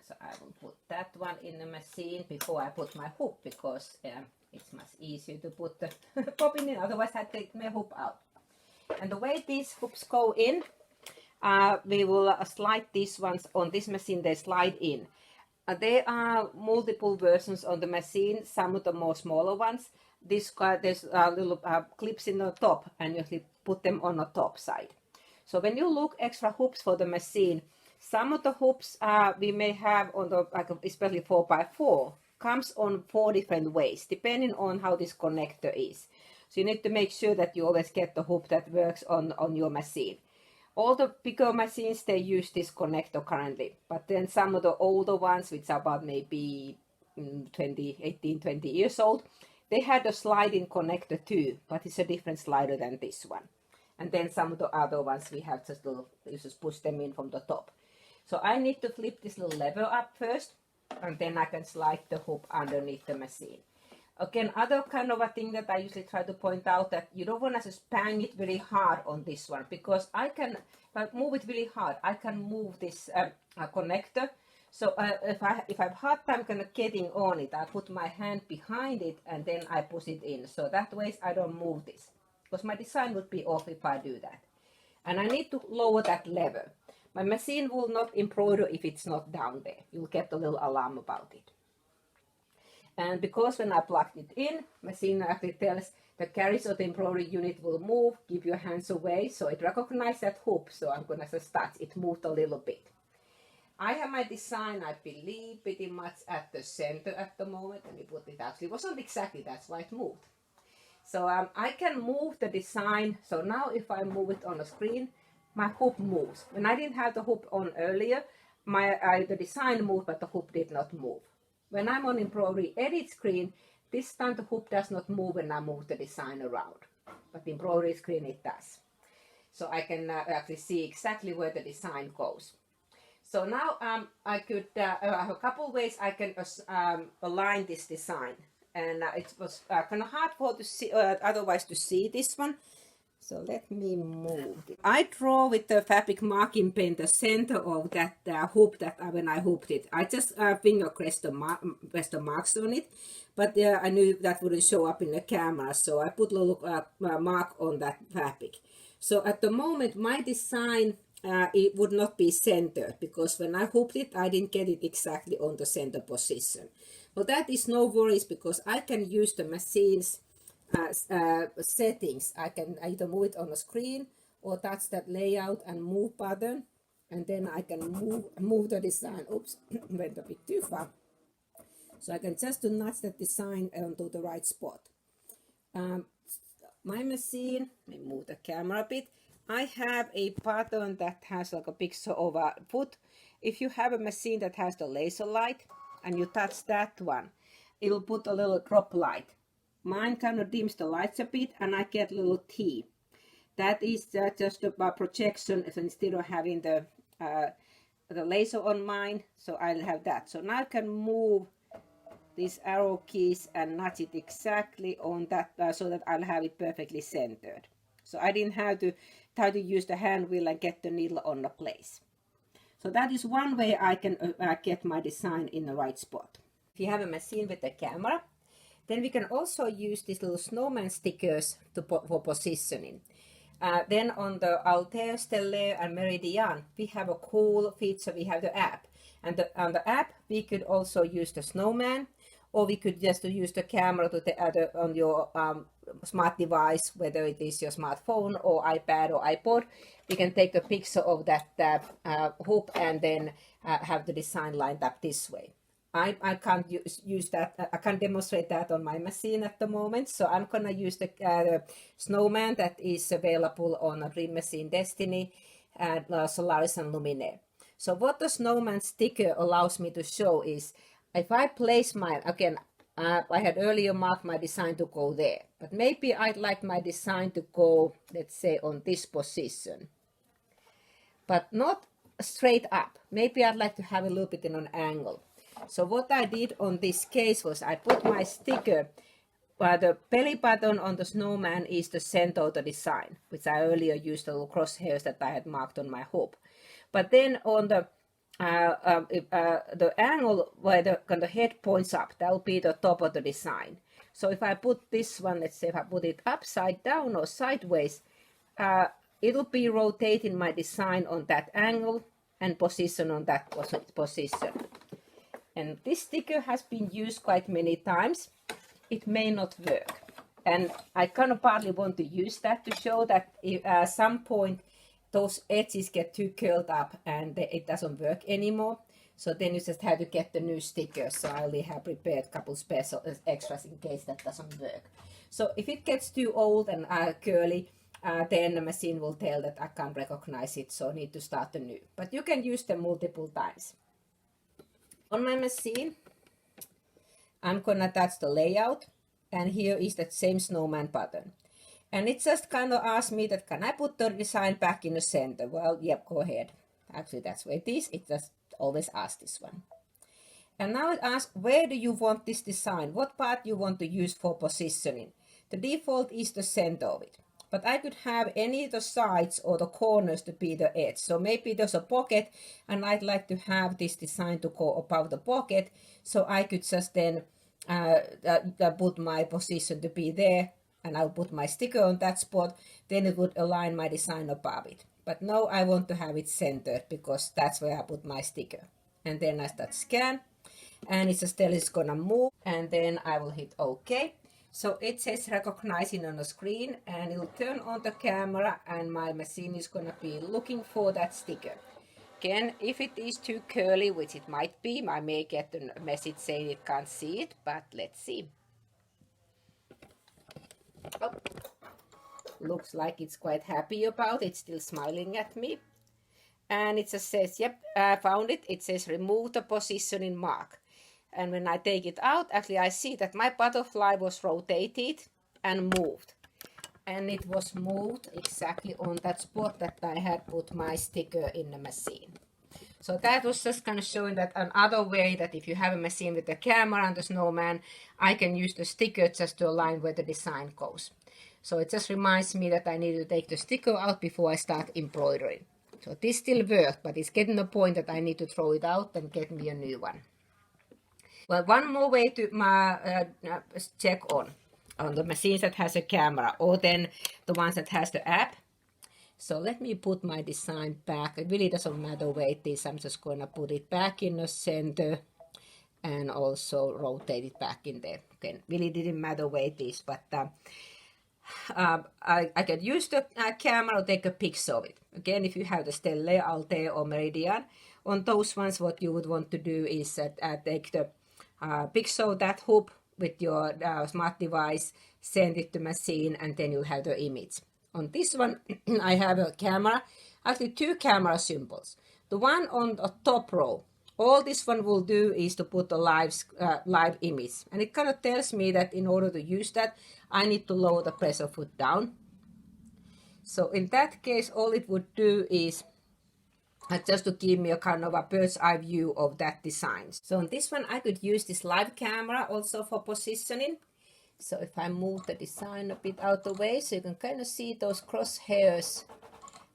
So I will put that one in the machine before I put my hoop, because it's much easier to put the popping in, otherwise I take my hoop out. And the way these hoops go in, we will slide these ones on this machine, they slide in. There are multiple versions on the machine, some of the more smaller ones. There's little clips in the top, and you put them on the top side. So when you look extra hoops for the machine, some of the hoops we may have on the, especially 4x4, comes on 4 different ways, depending on how this connector is. So you need to make sure that you always get the hoop that works on your machine. All the bigger machines, they use this connector currently, but then some of the older ones, which are about maybe 18, 20 years old, they had a sliding connector too, but it's a different slider than this one. And then some of the other ones, we have just little, you just push them in from the top. So I need to flip this little lever up first, and then I can slide the hoop underneath the machine. Again, other kind of a thing that I usually try to point out, that you don't want to just bang it very hard on this one, because I can, if I move it really hard, I can move this connector. So if I have hard time kind of getting on it, I put my hand behind it and then I push it in. So that way I don't move this, because my design would be off if I do that. And I need to lower that lever. My machine will not embroider if it's not down there. You'll get a little alarm about it. And because when I plugged it in, machine actually tells the carriage of the embroidery unit will move, give your hands away, so it recognizes that hoop. So I'm gonna just start, it moved a little bit. I have my design, I believe, pretty much at the center at the moment. Let me put it, actually, it wasn't exactly, that's why it moved. So I can move the design. So now if I move it on the screen, my hoop moves. When I didn't have the hoop on earlier, the design moved, but the hoop did not move. When I'm on embroidery edit screen, this time the hoop does not move when I move the design around, but the embroidery screen it does. So I can actually see exactly where the design goes. So now I could have a couple ways I can align this design, and it was kind of hard for to see otherwise to see this one. So let me move it. I draw with the fabric marking pen the center of that hoop that when I hooped it. I just finger pressed the marks on it, but I knew that wouldn't show up in the camera, so I put a little mark on that fabric. So at the moment, my design it would not be centered, because when I hooped it, I didn't get it exactly on the center position. But that is no worries, because I can use the machine's settings. I can either move it on the screen or touch that layout and move button, and then I can move the design. Oops, went a bit too far. So I can just nudge the design onto the right spot. My machine, let me move the camera a bit. I have a pattern that has like a picture of a foot. If you have a machine that has the laser light and you touch that one, it will put a little drop light. Mine kind of dims the lights a bit, and I get a little T. that is just a projection. So instead of having the laser on mine, so I'll have that. So now I can move these arrow keys and nudge it exactly on that so that I'll have it perfectly centered. So I didn't have to try to use the hand wheel and get the needle on the place. So that is one way I can get my design in the right spot. If you have a machine with a camera, then we can also use these little snowman stickers for positioning. Then on the Altair, Stellar and Meridian, we have a cool feature. We have the app. And on the app, we could also use the snowman, or we could just use the camera to on your smart device, whether it is your smartphone or iPad or iPod. We can take a picture of that hoop and then have the design lined up this way. I can't use that. I can't demonstrate that on my machine at the moment. So I'm gonna use the snowman that is available on a Dream Machine Destiny and Solaris and Luminaire. So what the snowman sticker allows me to show is if I place my, again, I had earlier marked my design to go there, but maybe I'd like my design to go, let's say, on this position, but not straight up. Maybe I'd like to have a little bit in an angle. So what I did on this case was I put my sticker, the belly button on the snowman is the center of the design, which I earlier used the little crosshairs that I had marked on my hoop. But then on the angle where the head points up, that will be the top of the design. So if I put this one, let's say if I put it upside down or sideways, it'll be rotating my design on that angle and position on that position. And this sticker has been used quite many times. It may not work. And I kind of partly want to use that to show that if, at some point those edges get too curled up and it doesn't work anymore. So then you just have to get the new sticker. So I only have prepared a couple special extras in case that doesn't work. So if it gets too old and curly, then the machine will tell that I can't recognize it, so I need to start anew. But you can use them multiple times. On my machine, I'm gonna attach the layout, and here is that same snowman button. And it just kind of asked me that, can I put the design back in the center? Well, yep, go ahead. Actually, that's where it is. It just always asks this one. And now it asks, where do you want this design? What part you want to use for positioning? The default is the center of it. But I could have any of the sides or the corners to be the edge. So maybe there's a pocket and I'd like to have this design to go above the pocket. So I could just then put my position to be there, and I'll put my sticker on that spot. Then it would align my design above it. But now I want to have it centered because that's where I put my sticker. And then I start scan, and it just tells it's gonna move, and then I will hit OK. So it says recognizing on the screen, and it'll turn on the camera, and my machine is gonna be looking for that sticker. Again, if it is too curly, which it might be, I may get a message saying it can't see it, but let's see. Oh, looks like it's quite happy about it, still smiling at me. And it just says, yep, I found it. It says remove the positioning mark. And when I take it out, actually I see that my butterfly was rotated and moved. And it was moved exactly on that spot that I had put my sticker in the machine. So that was just kind of showing that another way that if you have a machine with a camera and the snowman, I can use the sticker just to align where the design goes. So it just reminds me that I need to take the sticker out before I start embroidering. So this still works, but it's getting the point that I need to throw it out and get me a new one. Well, one more way to check on the machines that has a camera, or then the ones that has the app. So let me put my design back. It really doesn't matter where it is. I'm just going to put it back in the center and also rotate it back in there. Okay, really didn't matter where it is, but I can use the camera or take a picture of it. Again, if you have the Stellar, Altair or Meridian, on those ones what you would want to do is take the picture of that hoop with your smart device, send it to machine, and then you'll have the image. On this one, I have a camera, actually two camera symbols. The one on the top row, all this one will do is to put a live image. And it kind of tells me that in order to use that, I need to lower the pressure foot down. So in that case, all it would do is just to give me a kind of a bird's eye view of that design. So on this one, I could use this live camera also for positioning. So if I move the design a bit out the way, so you can kind of see those crosshairs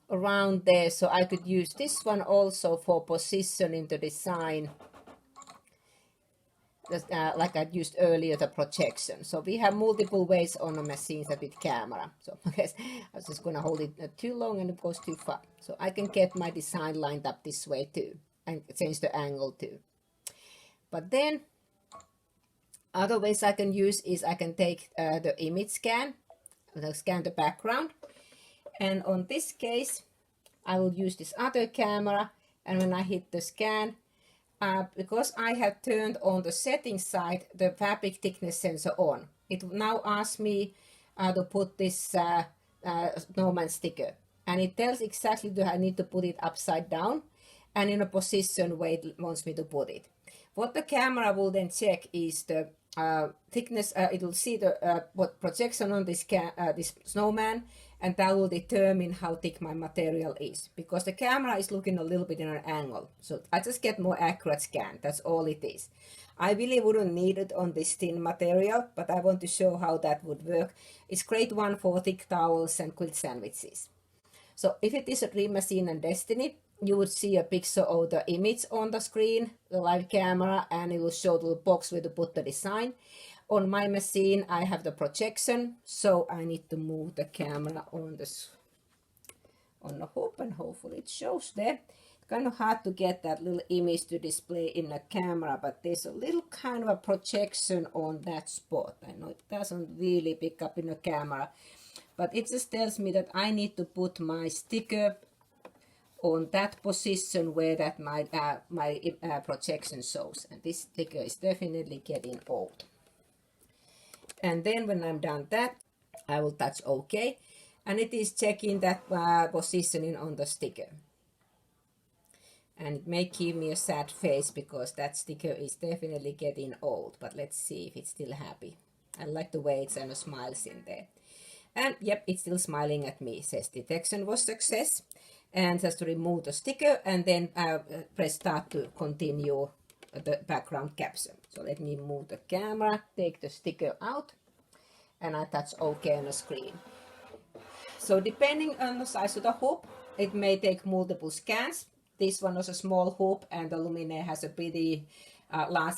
around there. So I could use this one also for positioning the design, just, like I used earlier, the projection. So we have multiple ways on the machines with camera. So I guess I was just going to hold it too long and it goes too far. So I can get my design lined up this way too and change the angle too. But then other ways I can use is I can take the image scan the background, and on this case I will use this other camera, and when I hit the scan, because I have turned on the settings side the fabric thickness sensor on, it now asks me to put this Snowman sticker, and it tells exactly that I need to put it upside down and in a position where it wants me to put it. What the camera will then check is the thickness. It will see the what projection on this snowman, and that will determine how thick my material is, because the camera is looking a little bit in an angle. So I just get more accurate scan. That's all it is. I really wouldn't need it on this thin material, but I want to show how that would work. It's great one for thick towels and quilt sandwiches. So if it is a Dream Machine and Destiny, you would see a picture of the image on the screen, the live camera, and it will show the little box where to put the design. On my machine, I have the projection, so I need to move the camera on the hoop, and hopefully it shows there. It's kind of hard to get that little image to display in the camera, but there's a little kind of a projection on that spot. I know it doesn't really pick up in the camera, but it just tells me that I need to put my sticker on that position where that my projection shows, and this sticker is definitely getting old. And then when I'm done that, I will touch OK, and it is checking that positioning on the sticker, and it may give me a sad face because that sticker is definitely getting old, but let's see if it's still happy. I like the way it kind of smiles in there, and yep, it's still smiling at me. It says detection was success. And just to remove the sticker, and then press start to continue the background caption. So let me move the camera, take the sticker out, and I touch OK on the screen. So depending on the size of the hoop, it may take multiple scans. This one was a small hoop, and the luminaire has a pretty large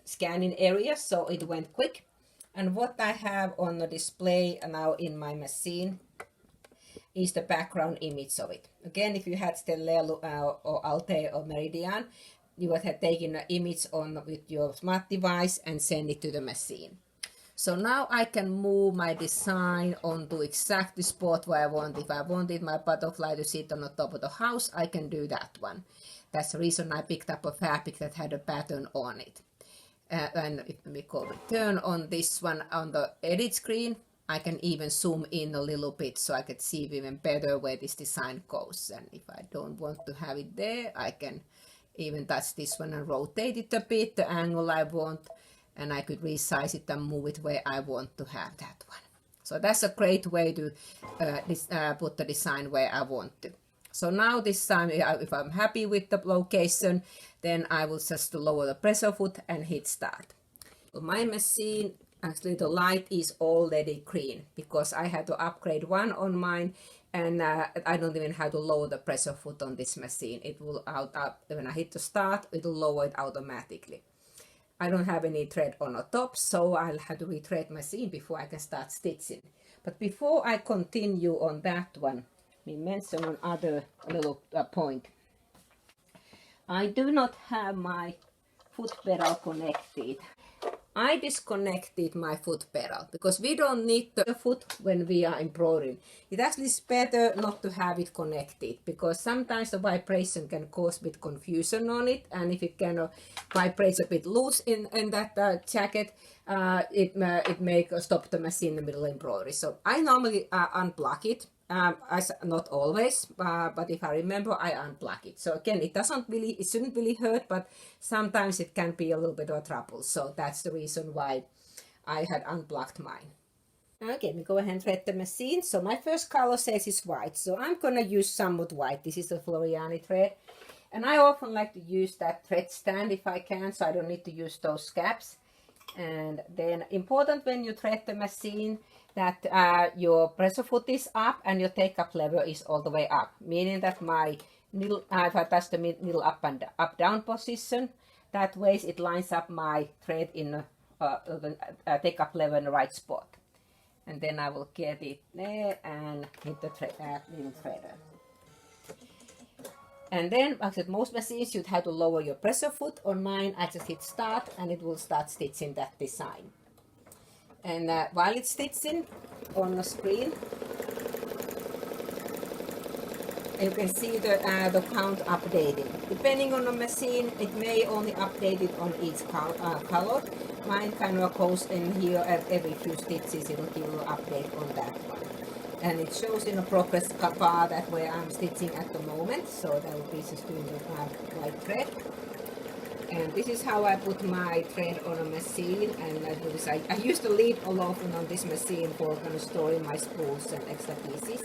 scanning area, so it went quick. And what I have on the display now in my machine is the background image of it. Again, if you had Stellar or Altair or Meridian, you would have taken an image on with your smart device and send it to the machine. So now I can move my design onto exact the spot where I want. If I wanted my butterfly to sit on the top of the house, I can do that one. That's the reason I picked up a fabric that had a pattern on it. And if we go return on this one on the edit screen, I can even zoom in a little bit so I could see even better where this design goes. And if I don't want to have it there, I can even touch this one and rotate it a bit, the angle I want, and I could resize it and move it where I want to have that one. So that's a great way to put the design where I want to. So now this time, if I'm happy with the location, then I will just lower the pressure foot and hit start. So my machine, actually the light is already green because I had to upgrade one on mine, and I don't even have to lower the pressure foot on this machine. It will when I hit the start, it will lower it automatically. I don't have any thread on the top, so I'll have to rethread my machine before I can start stitching. But before I continue on that one, we mention another little point. I do not have my foot pedal connected. I disconnected my foot pedal because we don't need the foot when we are embroidering. It actually is better not to have it connected because sometimes the vibration can cause a bit confusion on it, and if it kind of vibrates a bit loose in that jacket, it may stop the machine in the middle of embroidery. So I normally unplug it. Not always, but if I remember, I unplug it. So again, it shouldn't really hurt, but sometimes it can be a little bit of trouble. So that's the reason why I had unplugged mine. Okay, we go ahead and thread the machine. So my first color says it's white, so I'm gonna use somewhat white. This is a Floriani thread, and I often like to use that thread stand if I can, so I don't need to use those scabs. And then important when you thread the machine that your pressure foot is up and your take-up lever is all the way up, meaning that my needle, if I touch the needle up and up down position, that way it lines up my thread in the take-up lever in the right spot. And then I will get it there and hit the needle threader. And then, like I said, most machines you'd have to lower your pressure foot. On mine, I just hit start and it will start stitching that design. And while it's stitching on the screen, you can see the count updating. Depending on the machine, it may only update it on each color. Mine kind of goes in here at every few stitches, it will give you an update on that one. And it shows in a progress bar that where I'm stitching at the moment, so that will be just doing the white thread. And this is how I put my thread on a machine, and I use the lead all often on this machine for kind of storing my spools and extra pieces.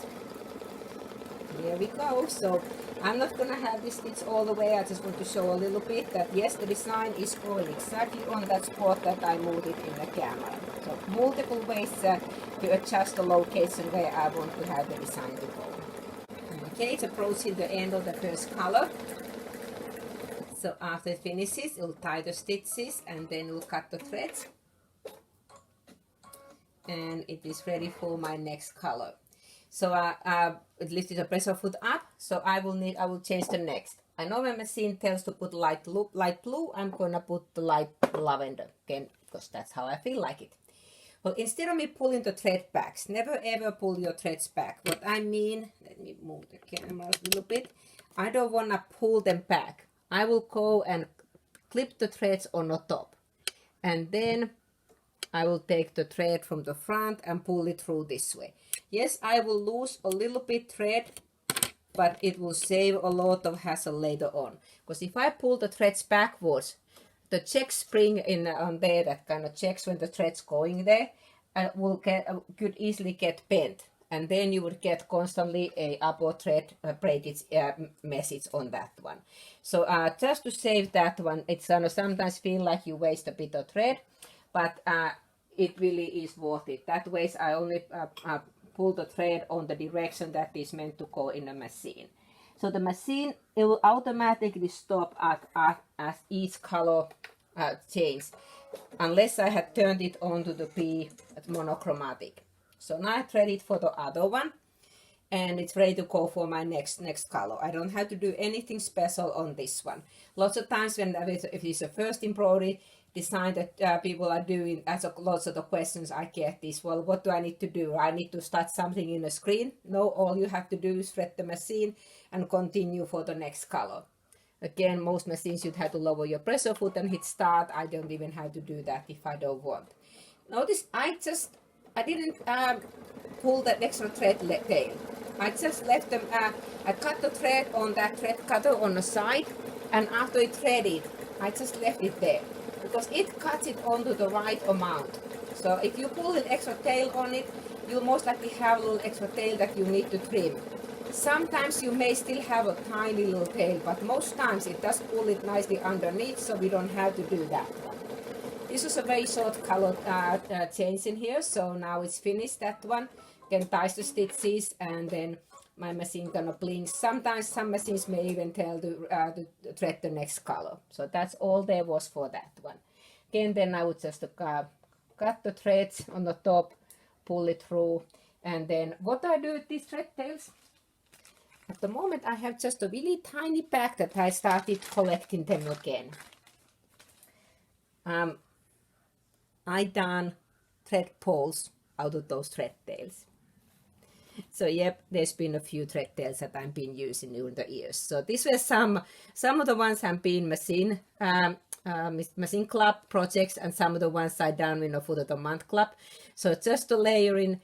Here we go. So I'm not gonna have this stitch all the way. I just want to show a little bit that yes, the design is going exactly on that spot that I moved it in the camera. So multiple ways to adjust the location where I want to have the design to go. Okay, it's approaching the end of the first color. So after it finishes, it'll tie the stitches and then we'll cut the threads. And it is ready for my next color. So it lifted the pressure foot up, so I will change the next. I know my machine tells to put light blue, I'm gonna put the light lavender again, because that's how I feel like it. Well, instead of me pulling the thread backs, never ever pull your threads back. What I mean, let me move the camera a little bit. I don't wanna pull them back. I will go and clip the threads on the top. And then I will take the thread from the front and pull it through this way. Yes, I will lose a little bit thread, but it will save a lot of hassle later on. Because if I pull the threads backwards, the check spring on there that kind of checks when the thread's going there, could easily get bent. And then you would get constantly a upper thread breakage message on that one. So just to save that one, it's gonna sometimes feel like you waste a bit of thread, but it really is worth it. That way I only pull the thread on the direction that is meant to go in the machine. So the machine, it will automatically stop at each color change, unless I had turned it on to the be monochromatic. So now I thread it for the other one, and it's ready to go for my next color. I don't have to do anything special on this one. Lots of times when if it's a first embroidery design that people are doing, lots of the questions I get is, well, what do I need to do? I need to start something in the screen? No, all you have to do is thread the machine and continue for the next color. Again, most machines you'd have to lower your pressure foot and hit start. I don't even have to do that if I don't want. Notice I didn't pull that extra thread tail. I just left them, I cut the thread on that thread cutter on the side, and after it threaded, I just left it there, because it cuts it onto the right amount. So if you pull an extra tail on it, you'll most likely have a little extra tail that you need to trim. Sometimes you may still have a tiny little tail, but most times it does pull it nicely underneath, so we don't have to do that one. This was a very short color change in here, so now it's finished, that one. Can tie the stitches, and then my machine gonna blink. Sometimes some machines may even tell to thread the next color. So that's all there was for that one. Again, then I would just cut the threads on the top, pull it through, and then what I do with these thread tails, at the moment I have just a really tiny pack that I started collecting them again. I done thread poles out of those thread tails. So yep, there's been a few thread tails that I've been using during the years. So these were some of the ones have been machine club projects, and some of the ones I done in a foot of the month club. So just a layering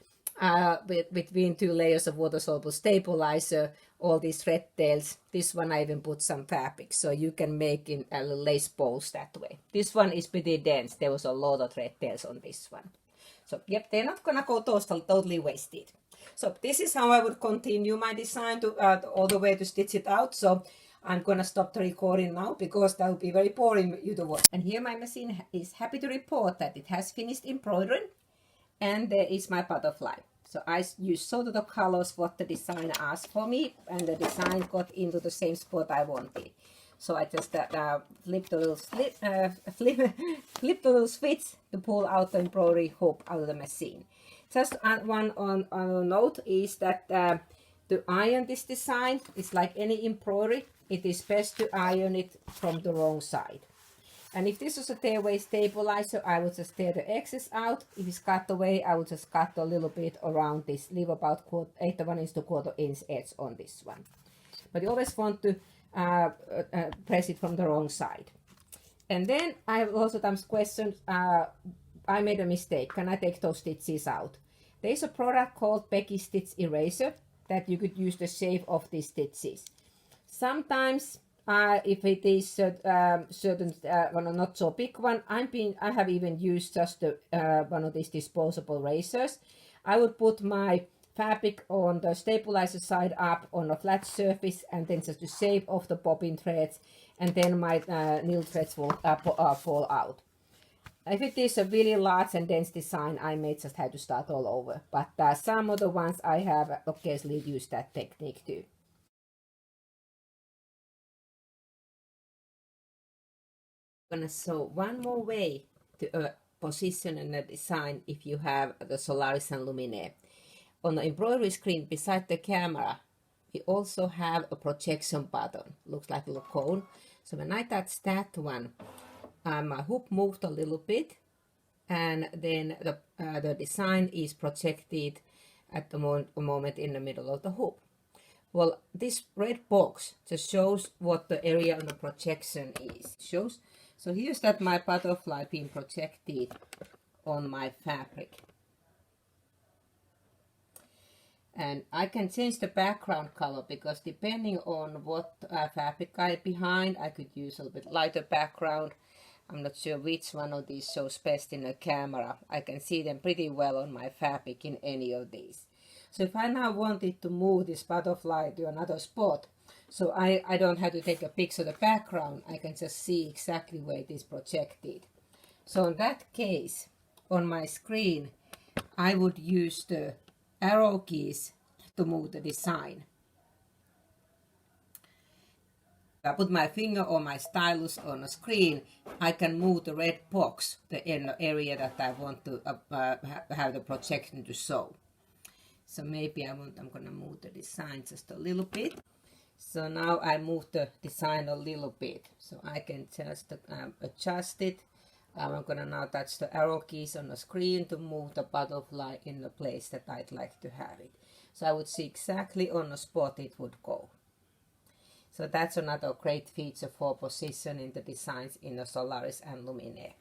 between 2 layers of water soluble stabilizer, all these thread tails. This one I even put some fabric, so you can make in lace balls that way. This one is pretty dense. There was a lot of thread tails on this one. So yep, they're not gonna go totally wasted. So this is how I would continue my design to all the way to stitch it out. So I'm gonna stop the recording now because that would be very boring you to watch. And here my machine is happy to report that it has finished embroidering, and there is my butterfly. So I used sort of the colors what the designer asked for me, and the design got into the same spot I wanted. So I just flip the little flip the little switch to pull out the embroidery hoop out of the machine. Just one on a note is that to iron this design, it's like any embroidery, it is best to iron it from the wrong side. And if this was a tearaway stabilizer, I would just tear the excess out. If it's cut away, I would just cut a little bit around this, leave about 1/8 inch to 1/4 inch edge on this one. But you always want to press it from the wrong side. And then I have also some questions. I made a mistake. Can I take those stitches out? There's a product called Becky Stitch Eraser that you could use the shape of these stitches. Sometimes if it is certain not so big one, I have even used just one of these disposable razors. I would put my fabric on the stabilizer side up on a flat surface, and then just to shave off the bobbin threads, and then my needle threads will fall out. If it is a really large and dense design, I may just have to start all over. But some of the ones I have occasionally used that technique too. I'm gonna show one more way to position in a design if you have the Solaris and Luminaire. On the embroidery screen beside the camera, we also have a projection button. Looks like a little cone. So when I touch that one, my hoop moved a little bit, and then the design is projected at the moment in the middle of the hoop. Well, this red box just shows what the area on the projection is. So here's that my butterfly being projected on my fabric. And I can change the background color because depending on what fabric I behind, I could use a little bit lighter background. I'm not sure which one of these shows best in the camera. I can see them pretty well on my fabric in any of these. So if I now wanted to move this butterfly to another spot, so I don't have to take a picture of the background, I can just see exactly where it is projected. So in that case, on my screen, I would use the arrow keys to move the design. If I put my finger or my stylus on the screen, I can move the red box in the area that I want to have the projection to show. So maybe I'm going to move the design just a little bit. So now I move the design a little bit. So I can just adjust it. I'm going to now touch the arrow keys on the screen to move the butterfly in the place that I'd like to have it. So I would see exactly on the spot it would go. So that's another great feature for positioning the designs in the Solaris and Luminaire.